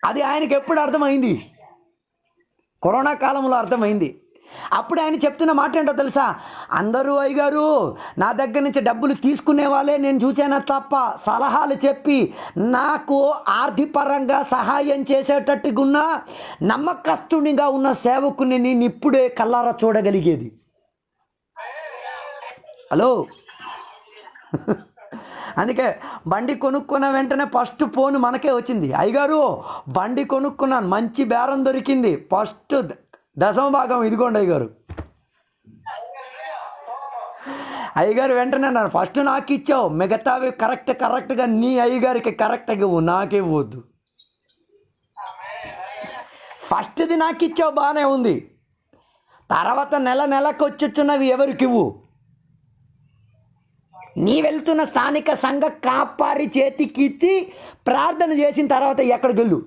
అది ఆయనకి ఎప్పుడు అర్థమైంది? కరోనా కాలంలో అర్థమైంది. అప్పుడు ఆయన చెప్తున్న మాట ఏంటో తెలుసా? అందరూ అయ్యగారు నా దగ్గర నుంచి డబ్బులు తీసుకునే వాళ్ళే నేను చూచాను తప్ప, సలహాలు చెప్పి నాకు ఆర్థికపరంగా సహాయం చేసేటట్టుగా ఉన్న నమ్మకస్తునిగా ఉన్న సేవకుని నేను ఇప్పుడే కల్లారా చూడగలిగేది. హలో అందుకే బండి కొనుక్కున్న వెంటనే ఫస్ట్ ఫోన్ మనకే వచ్చింది. అయ్యగారు బండి కొనుక్కున్నాను, మంచి బేరం దొరికింది, ఫస్ట్ 10వ భాగం ఇదిగోండి అయ్యగారు. అయ్యగారు వెంటనే అన్నారు, ఫస్ట్ నాకు ఇచ్చావు, మిగతావి కరెక్ట్గా నీ అయ్యగారికి కరెక్ట్గా ఇవ్వు, నాకివ్వద్దు. ఫస్ట్ది నాకు ఇచ్చావు బాగానే ఉంది, తర్వాత నెలకు వచ్చుచున్నవి ఎవరికి ఇవ్వు. నీ వెళ్తున్న స్థానిక సంఘ కాపారి చేతికి ఇచ్చి ప్రార్థన చేసిన తర్వాత ఎక్కడికి వెళ్ళు.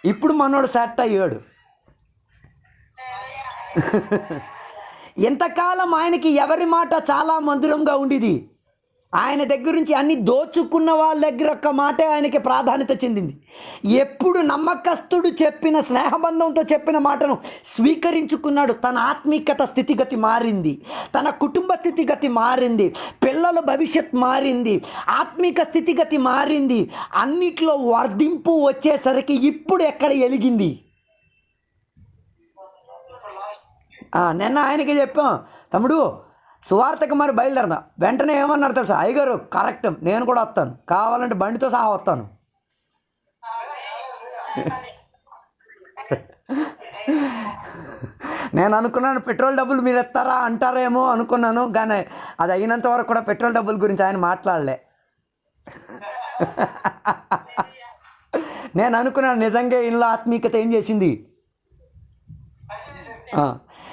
ఇప్పుడు మనోడు సెట్ అయ్యాడు. ఇంతకాలం ఆయనకి ఎవరి మాట చాలా మధురంగా ఉండేది. ఆయన దగ్గర నుంచి అన్ని దోచుకున్న వాళ్ళ దగ్గర ఒక్క మాటే ఆయనకి ప్రాధాన్యత చెందింది. ఎప్పుడు నమ్మకస్తుడు చెప్పిన స్నేహబంధంతో చెప్పిన మాటను స్వీకరించుకున్నాడు. తన ఆత్మీకత స్థితిగతి మారింది, తన కుటుంబ స్థితిగతి మారింది, పిల్లల భవిష్యత్ మారింది, ఆత్మీక స్థితిగతి మారింది. అన్నిట్లో వర్ధింపు వచ్చేసరికి ఇప్పుడు ఎక్కడ ఎలిగింది? నిన్న ఆయనకి చెప్పాం, తమ్ముడు సువార్తకు మరి బయలుదేరదా. వెంటనే ఏమన్నారు తెలుసా? అయ్యగారు కరెక్ట్, నేను కూడా వస్తాను, కావాలంటే బండితో సహా వస్తాను. నేను అనుకున్నాను పెట్రోల్ డబ్బులు మీరు ఇస్తారా అంటారేమో అనుకున్నాను, కానీ అది అయినంత వరకు కూడా పెట్రోల్ డబ్బుల గురించి ఆయన మాట్లాడలే. నేను అనుకున్నాను నిజంగా ఇంట్లో ఆత్మీయత ఏం చేసింది.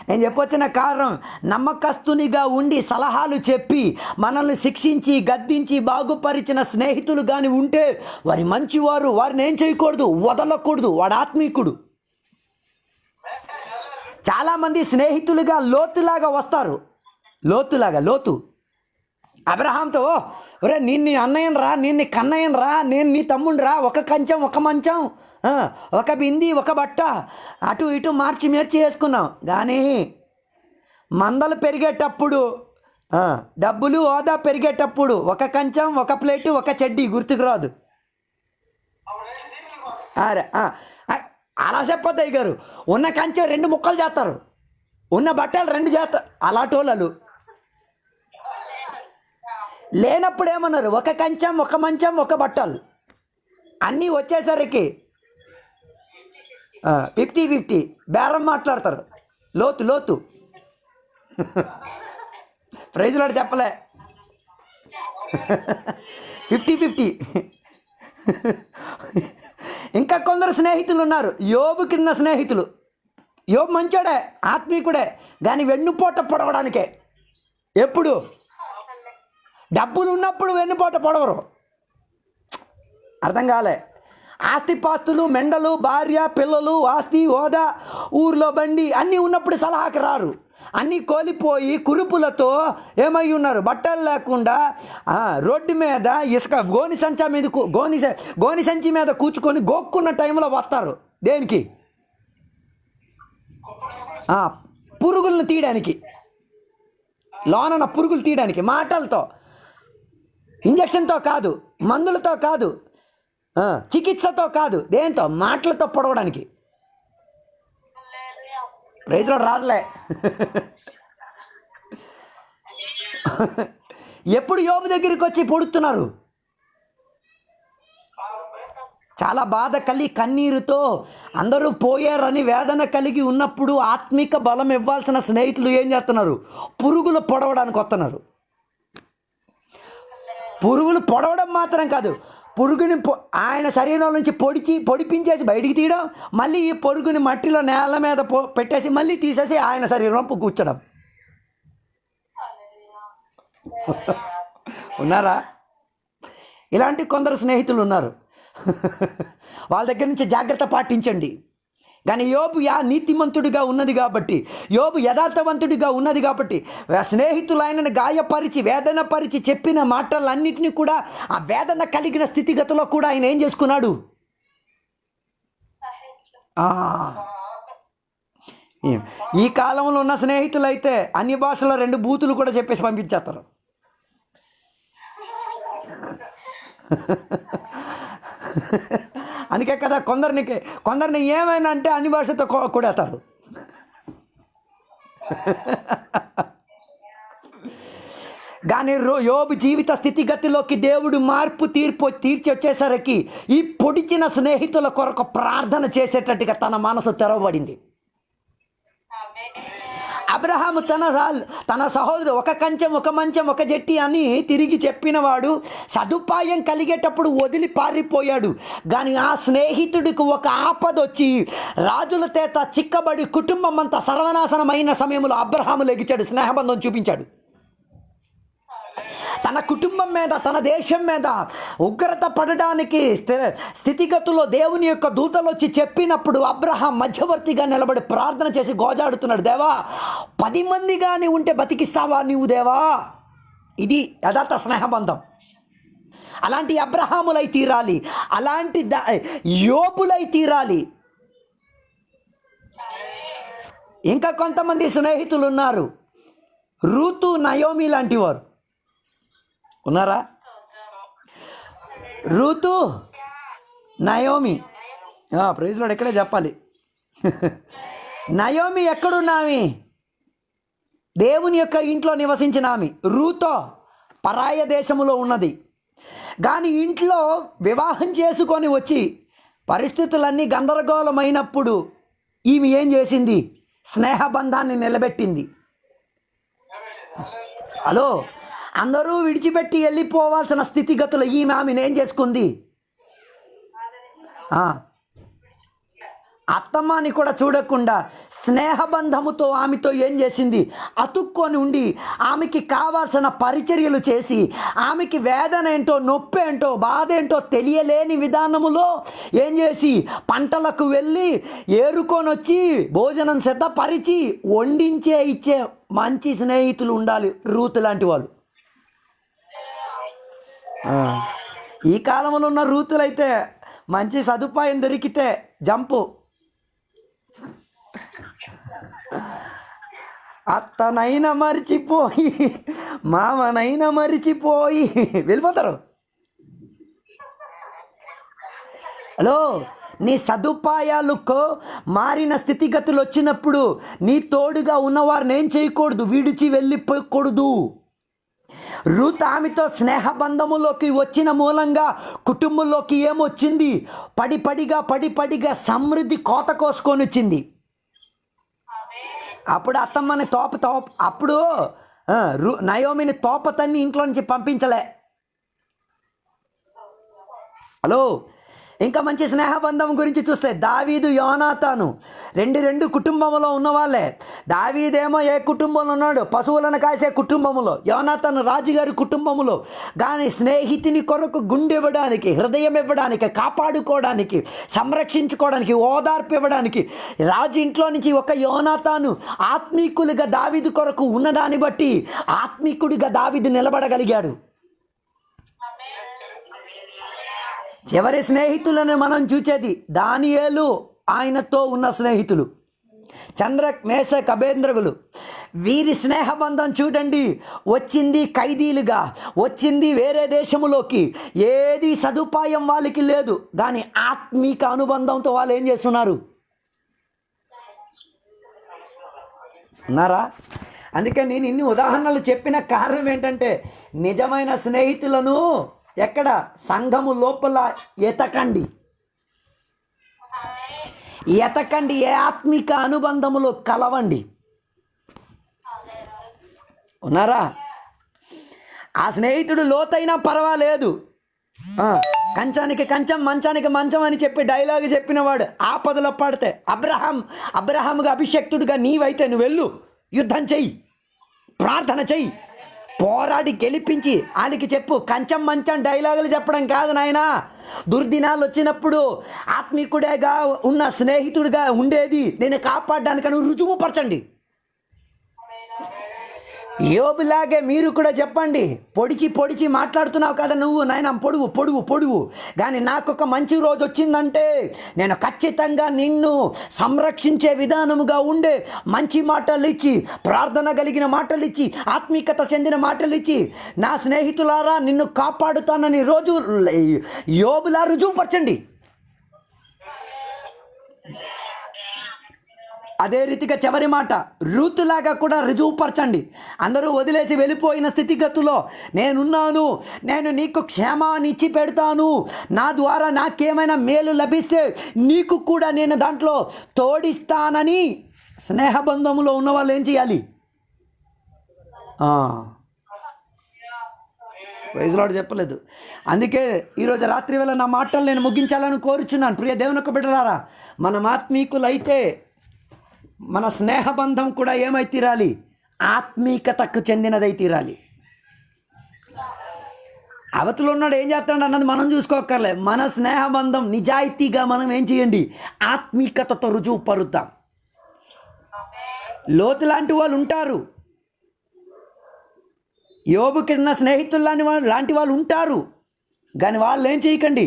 నేను చెప్పొచ్చిన కారణం, నమ్మకస్తునిగా ఉండి సలహాలు చెప్పి మనల్ని శిక్షించి గద్దించి బాగుపరిచిన స్నేహితులు కానీ ఉంటే వారి మంచివారు, వారిని ఏం చేయకూడదు, వదలకూడదు. వాడు ఆత్మీకుడు. చాలామంది స్నేహితులుగా లోతులాగా వస్తారు. లోతు అబ్రహాంతో, ఒరే నేను నీ అన్నయ్యను రా, నేను నీ కన్నయ్యను రా, నేను నీ తమ్ముడు రా, ఒక కంచం ఒక మంచం, ఒక బింది ఒక బట్ట, అటు ఇటు మార్చి వేసుకున్నాం. కానీ మందలు పెరిగేటప్పుడు, డబ్బులు హోదా పెరిగేటప్పుడు ఒక కంచం ఒక ప్లేటు ఒక చెడ్డీ గుర్తుకు రాదు. అరే అలా చెప్పొద్దు గారు. ఉన్న కంచెం 2 ముక్కలు చేస్తారు, ఉన్న బట్టలు 2 చేస్తారు. అలాంటి వాళ్ళు లేనప్పుడు ఏమన్నారు, ఒక కంచం ఒక మంచం ఒక బట్టలు. అన్నీ వచ్చేసరికి 50-50 బేరం మాట్లాడతారు. లోతు ప్రైజ్లో చెప్పలే 50-50. ఇంకా కొందరు స్నేహితులు ఉన్నారు, యోబు కింద స్నేహితులు. యోబు మంచోడే, ఆత్మీకుడే, కానీ వెన్నుపోట పొడవడానికే. ఎప్పుడు డబ్బులు ఉన్నప్పుడు వెన్నుపోట పొడవరు. అర్థం కాలే. ఆస్తిపాస్తులు, మెండలు, భార్య, పిల్లలు, ఆస్తి, హోదా, ఊర్లో బండి అన్నీ ఉన్నప్పుడు సలహాకి రారు. అన్నీ కోల్పోయి కురుపులతో ఏమై ఉన్నారు, బట్టలు లేకుండా రోడ్డు మీద ఇసుక గోని సంచి మీద కూర్చుకొని గోక్కున్న టైంలో వస్తారు. దేనికి? పురుగులను తీయడానికి, లోనన్న పురుగులు తీయడానికి. మాటలతో, ఇంజక్షన్తో కాదు, మందులతో కాదు, చికిత్సతో కాదు, దేంతో? మాటలతో పొడవడానికి. ప్రైజ్లో రాదులే. ఎప్పుడు యోబు దగ్గరికి వచ్చి పొడుతున్నారు. చాలా బాధ కలిగి కన్నీరుతో అందరూ పోయారని వేదన కలిగి ఉన్నప్పుడు ఆత్మిక బలం ఇవ్వాల్సిన స్నేహితులు ఏం చేస్తున్నారు? పురుగులు పొడవడానికి వస్తున్నారు. పురుగులు పొడవడం మాత్రం కాదు, పురుగుని ఆయన శరీరం నుంచి పొడిపించేసి బయటికి తీయడం, మళ్ళీ ఈ పొరుగుని మట్టిలో నేల మీద పెట్టేసి మళ్ళీ తీసేసి ఆయన శరీరం కూర్చోడం. ఉన్నారా? ఇలాంటి కొందరు స్నేహితులు ఉన్నారు. వాళ్ళ దగ్గర నుంచి జాగ్రత్త పాటించండి. కానీ యోబు నీతిమంతుడిగా ఉన్నది కాబట్టి, యోబు యథార్థవంతుడిగా ఉన్నది కాబట్టి, స్నేహితులు ఆయనను గాయపరిచి వేదన పరిచి చెప్పిన మాటలన్నింటినీ కూడా ఆ వేదన కలిగిన స్థితిగతిలో కూడా ఆయన ఏం చేసుకున్నాడు? ఈ కాలంలో ఉన్న స్నేహితులు అయితే అన్ని భాషలో 2 బూతులు కూడా చెప్పేసి పంపించేస్తారు. అందుకే కదా కొందరిని ఏమైనా అంటే అన్ని భాషతో కొడతారు. కానీ యోబు జీవిత స్థితిగతిలోకి దేవుడు తీర్చి వచ్చేసరికి ఈ పొడిచిన స్నేహితుల కొరకు ప్రార్థన చేసేటట్టుగా తన మనసు తెరవబడింది. అబ్రహాము తన సహోదరుడు ఒక కంచెం ఒక మంచం ఒక జట్టి అని తిరిగి చెప్పినవాడు సదుపాయం కలిగేటప్పుడు వదిలి పారిపోయాడు. కానీ ఆ స్నేహితుడికి ఒక ఆపద వచ్చి రాజుల చేత చిక్కబడి కుటుంబం అంతా సర్వనాశనమైన సమయంలో అబ్రహాము లెగిచాడు, స్నేహబంధం చూపించాడు. తన కుటుంబం మీద తన దేశం మీద ఉగ్రత పడడానికి స్థితిగతుల్లో దేవుని యొక్క దూతలు వచ్చి చెప్పినప్పుడు అబ్రహాం మధ్యవర్తిగా నిలబడి ప్రార్థన చేసి గోజాడుతున్నాడు, దేవా 10 మంది కానీ ఉంటే బతికిస్తావా నీవు దేవా? ఇది యథార్థ స్నేహబంధం. అలాంటి అబ్రహాములై తీరాలి, అలాంటి యోబులై తీరాలి. ఇంకా కొంతమంది స్నేహితులు ఉన్నారు, రూతు నయోమి లాంటి వారు ఉన్నారా? రూతు నయోమి, ప్రైజ్ లార్డ్ ఎక్కడే చెప్పాలి. నయోమి ఎక్కడున్నామి? దేవుని యొక్క ఇంట్లో నివసించిన ఆమె. రూతో పరాయ దేశములో ఉన్నది. కానీ ఇంట్లో వివాహం చేసుకొని వచ్చి పరిస్థితులన్నీ గందరగోళమైనప్పుడు ఈమె ఏం చేసింది? స్నేహబంధాన్ని నిలబెట్టింది. హలో, అందరూ విడిచిపెట్టి వెళ్ళిపోవాల్సిన స్థితిగతులు ఆమెను ఏం చేసుకుంది? అత్తమ్మని కూడా చూడకుండా స్నేహబంధముతో ఆమెతో ఏం చేసింది, అతుక్కొని ఉండి ఆమెకి కావాల్సిన పరిచర్యలు చేసి ఆమెకి వేదన ఏంటో, నొప్పి ఏంటో, బాధ ఏంటో తెలియలేని విధానములో ఏం చేసి పంటలకు వెళ్ళి ఏరుకొని వచ్చి భోజనం సిద్ధపరిచి వండించే ఇచ్చే మంచి స్నేహితులు ఉండాలి. రూతు లాంటి వాళ్ళు. ఈ కాలంలో ఉన్న రూతులైతే మంచి సదుపాయం దొరికితే జంపు, అత్తనైనా మరిచిపోయి మామనైనా మరిచిపోయి వెళ్ళిపోతారు. హలో, నీ సదుపాయాలకు మారిన స్థితిగతులు వచ్చినప్పుడు నీ తోడుగా ఉన్నవారిని ఏం చేయకూడదు, విడిచి వెళ్ళిపోకూడదు. రూత్ ఆమెతో స్నేహబంధములోకి వచ్చిన మూలంగా కుటుంబంలోకి ఏమొచ్చింది, పడిపడిగా సమృద్ధి కోత కోసుకొని వచ్చింది. అప్పుడు అత్తమ్మని అప్పుడు నయోమిని తోపతన్ని ఇంట్లో నుంచి పంపించలే. హలో, ఇంకా మంచి స్నేహబంధం గురించి చూస్తే దావీదు యోనాతాను రెండు కుటుంబంలో ఉన్నవాళ్ళే. దావీదేమో ఏ కుటుంబంలో ఉన్నాడు, పశువులను కాసే కుటుంబంలో. యోనాతాను రాజుగారి కుటుంబంలో. కానీ స్నేహితుని కొరకు గుండె ఇవ్వడానికి, హృదయం ఇవ్వడానికి, కాపాడుకోవడానికి, సంరక్షించుకోవడానికి, ఓదార్పు ఇవ్వడానికి రాజు ఇంట్లో నుంచి ఒక యోనాతాను ఆత్మీకులుగా దావీదు కొరకు ఉన్నదాన్ని బట్టి ఆత్మీకుడిగా దావీదు నిలబడగలిగాడు. చివరి స్నేహితులను మనం చూచేది దానియేలు, ఆయనతో ఉన్న స్నేహితులు చంద్రక్, మేషక్, అబేద్రగులు. వీరి స్నేహబంధం చూడండి, వచ్చింది ఖైదీలుగా, వచ్చింది వేరే దేశములోకి. ఏది సదుపాయం వాళ్ళకి లేదు, కానీ ఆత్మీక అనుబంధంతో వాళ్ళు ఏం చేస్తున్నారు, ఉన్నారా? అందుకే నేను ఇన్ని ఉదాహరణలు చెప్పిన కారణం ఏంటంటే, నిజమైన స్నేహితులను ఎక్కడ, సంఘము లోపల ఎతకండి. ఏ ఆత్మిక అనుబంధములో కలవండి. ఉన్నారా? ఆ స్నేహితుడు లోతైనా పర్వాలేదు, కంచానికి కంచం మంచానికి మంచం అని చెప్పి డైలాగ్ చెప్పినవాడు ఆపదలో పడితే అబ్రహాముగా అభిషక్తుడిగా నీవైతే నువ్వు వెళ్ళు, యుద్ధం చెయ్యి, ప్రార్థన చెయ్యి, పోరాడి గెలిపించి ఆయనకి చెప్పు. కంచం మంచం డైలాగులు చెప్పడం కాదు నాయనా. దుర్దినాలు వచ్చినప్పుడు ఆత్మీకుడిగా ఉన్న స్నేహితుడిగా ఉండేది నేను కాపాడడానికి రుజువు పరచండి. యోబులాగే మీరు కూడా చెప్పండి. పొడిచి మాట్లాడుతున్నావు కదా నువ్వు, నాయన పొడువు, కానీ నాకు ఒక మంచి రోజు వచ్చిందంటే నేను ఖచ్చితంగా నిన్ను సంరక్షించే విధానముగా ఉండే మంచి మాటలు ఇచ్చి, ప్రార్థన కలిగిన మాటలు ఇచ్చి, ఆత్మీకత చెందిన మాటలు ఇచ్చి, నా స్నేహితులారా నిన్ను కాపాడుతానని రోజు యోబులా రుజువుపరచండి. అదే రీతిగా చివరి మాట రూతులాగా కూడా రుజువుపరచండి. అందరూ వదిలేసి వెళ్ళిపోయిన స్థితిగతుల్లో నేనున్నాను, నేను నీకు క్షేమాన్ని ఇచ్చి పెడతాను, నా ద్వారా నాకేమైనా మేలు లభిస్తే నీకు కూడా నేను దాంట్లో తోడిస్తానని స్నేహబంధంలో ఉన్న వాళ్ళు ఏం చేయాలి? వైజ్లాడు చెప్పలేదు. అందుకే ఈరోజు రాత్రి వేళ నా మాటలు నేను ముగించాలని కోరుచున్నాను. ప్రియ దేవుని యొక్క బిడ్డలారా, మనం ఆత్మీకులైతే మన స్నేహబంధం కూడా ఏమై తీరాలి? ఆత్మీకతకు చెందినదై తీరాలి. అవతల ఉన్నాడు ఏం చేస్తాడు అన్నది మనం చూసుకోకర్లే. మన స్నేహబంధం నిజాయితీగా మనం ఏం చేయండి? ఆత్మీకతతో రుజువు పరుద్దాం. లోతు లాంటి వాళ్ళు ఉంటారు, యోబు కింద స్నేహితులు లాంటి వాళ్ళు ఉంటారు, కానీ వాళ్ళు ఏం చేయకండి,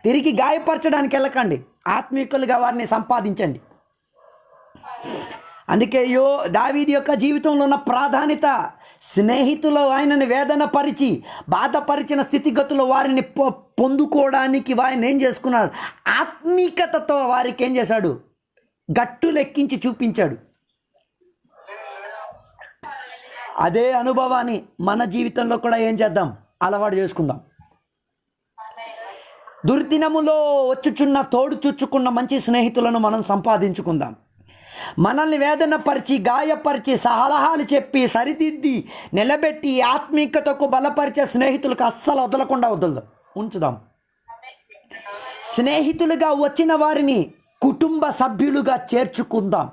తిరిగి గాయపరచడానికి వెళ్ళకండి. ఆత్మీకులుగా వారిని సంపాదించండి. అందుకే దావీదు యొక్క జీవితంలో ఉన్న ప్రాధాన్యత, స్నేహితులు ఆయనని వేదన పరిచి బాధపరిచిన స్థితిగతులు వారిని పొందుకోవడానికి ఆయన ఏం చేసుకున్నాడు? ఆత్మీకతతో వారికి ఏం చేశాడు? గట్టు లెక్కించి చూపించాడు. అదే అనుభవాన్ని మన జీవితంలో కూడా ఏం చేద్దాం? అలవాటు చేసుకుందాం. దుర్దినములో వచ్చుచున్న తోడు చుచ్చుకున్న మంచి స్నేహితులను మనం సంపాదించుకుందాం. మనల్ని వేదన పరిచి, గాయపరిచి, సలహాలు చెప్పి, సరిదిద్ది, నిలబెట్టి, ఆత్మీయతకు బలపరిచే స్నేహితులకు అస్సలు వదలకుండా ఉంచుదాం. స్నేహితులుగా వచ్చిన వారిని కుటుంబ సభ్యులుగా చేర్చుకుందాం.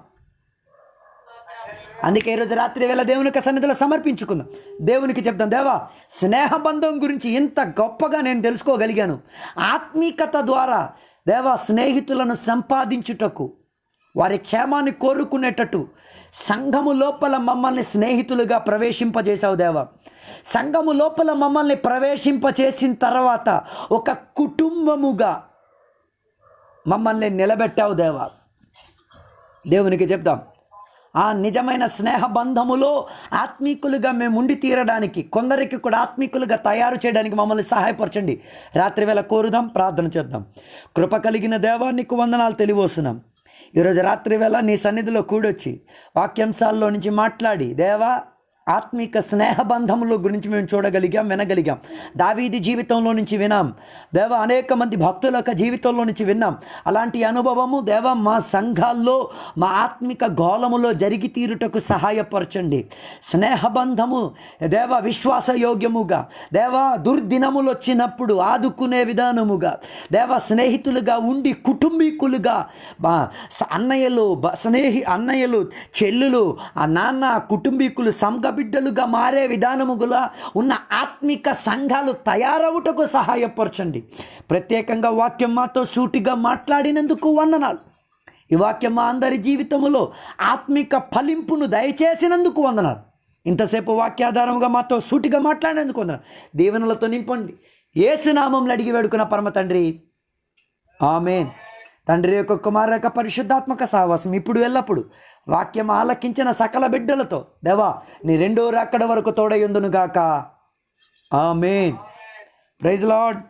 అందుకే ఈరోజు రాత్రి వేళ దేవునికి సన్నిధిలో సమర్పించుకుందాం. దేవునికి చెప్తాం, దేవా స్నేహబంధం గురించి ఇంత గొప్పగా నేను తెలుసుకోగలిగాను. ఆత్మీకత ద్వారా దేవా స్నేహితులను సంపాదించుటకు, వారి క్షేమాన్ని కోరుకునేటట్టు సంఘము లోపల మమ్మల్ని స్నేహితులుగా ప్రవేశింపజేశావు దేవా. సంఘము లోపల మమ్మల్ని ప్రవేశింపచేసిన తర్వాత ఒక కుటుంబముగా మమ్మల్ని నిలబెట్టావు దేవా. దేవునికి చెప్తాం, ఆ నిజమైన స్నేహబంధములో ఆత్మీకులుగా మేము ఉండి తీరడానికి, కొందరికి కూడా ఆత్మీకులుగా తయారు చేయడానికి మమ్మల్ని సహాయపరచండి. రాత్రి వేళ కోరుదాం, ప్రార్థన చేద్దాం. కృప కలిగిన దేవా, నీకు వందనాలు తెలియవస్తున్నాం. ఈరోజు రాత్రి వేళ నీ సన్నిధిలో కూడొచ్చి వాక్యాంశాల్లో నుంచి మాట్లాడి దేవా ఆత్మిక స్నేహబంధముల గురించి మేము చూడగలిగాం, వినగలిగాం. దావీదు జీవితంలో నుంచి విన్నాం దేవా, అనేక మంది భక్తుల యొక్క జీవితంలో నుంచి విన్నాం. అలాంటి అనుభవము దేవా మా సంఘాల్లో, మా ఆత్మిక గోళములో జరిగి తీరుటకు సహాయపరచండి. స్నేహబంధము దేవా విశ్వాసయోగ్యముగా, దేవా దుర్దినములు వచ్చినప్పుడు ఆదుకునే విధానముగా, దేవా స్నేహితులుగా ఉండి కుటుంబీకులుగా, అన్నయ్యలు అన్నయ్యలు చెల్లులు, ఆ నాన్న కుటుంబీకులు సంఘ బిడ్డలుగా మారే విధానముగా ఉన్న ఆత్మిక సంఘాలు తయారవుటకు సహాయపరచండి. ప్రత్యేకంగా వాక్యం మాతో సూటిగా మాట్లాడినందుకు వందనాలు. ఈ వాక్యం మా అందరి జీవితములో ఆత్మిక ఫలింపును దయచేసినందుకు వందనాలు. ఇంతసేపు వాక్యాధారముగా మాతో సూటిగా మాట్లాడినందుకు వందనాలు. దీవెనలతో నింపండి. యేసు నామములో అడిగి వేడుకున్న పరమ తండ్రి, ఆమేన్. తండ్రి యొక్క కుమారు యొక్క పరిశుద్ధాత్మక సహవాసం ఇప్పుడు ఎల్లప్పుడు వాక్యం ఆలకించిన సకల బిడ్డలతో దేవా నీ రెండో రాకడ వరకు తోడయుందును గాక. ఆమేన్. Praise lord.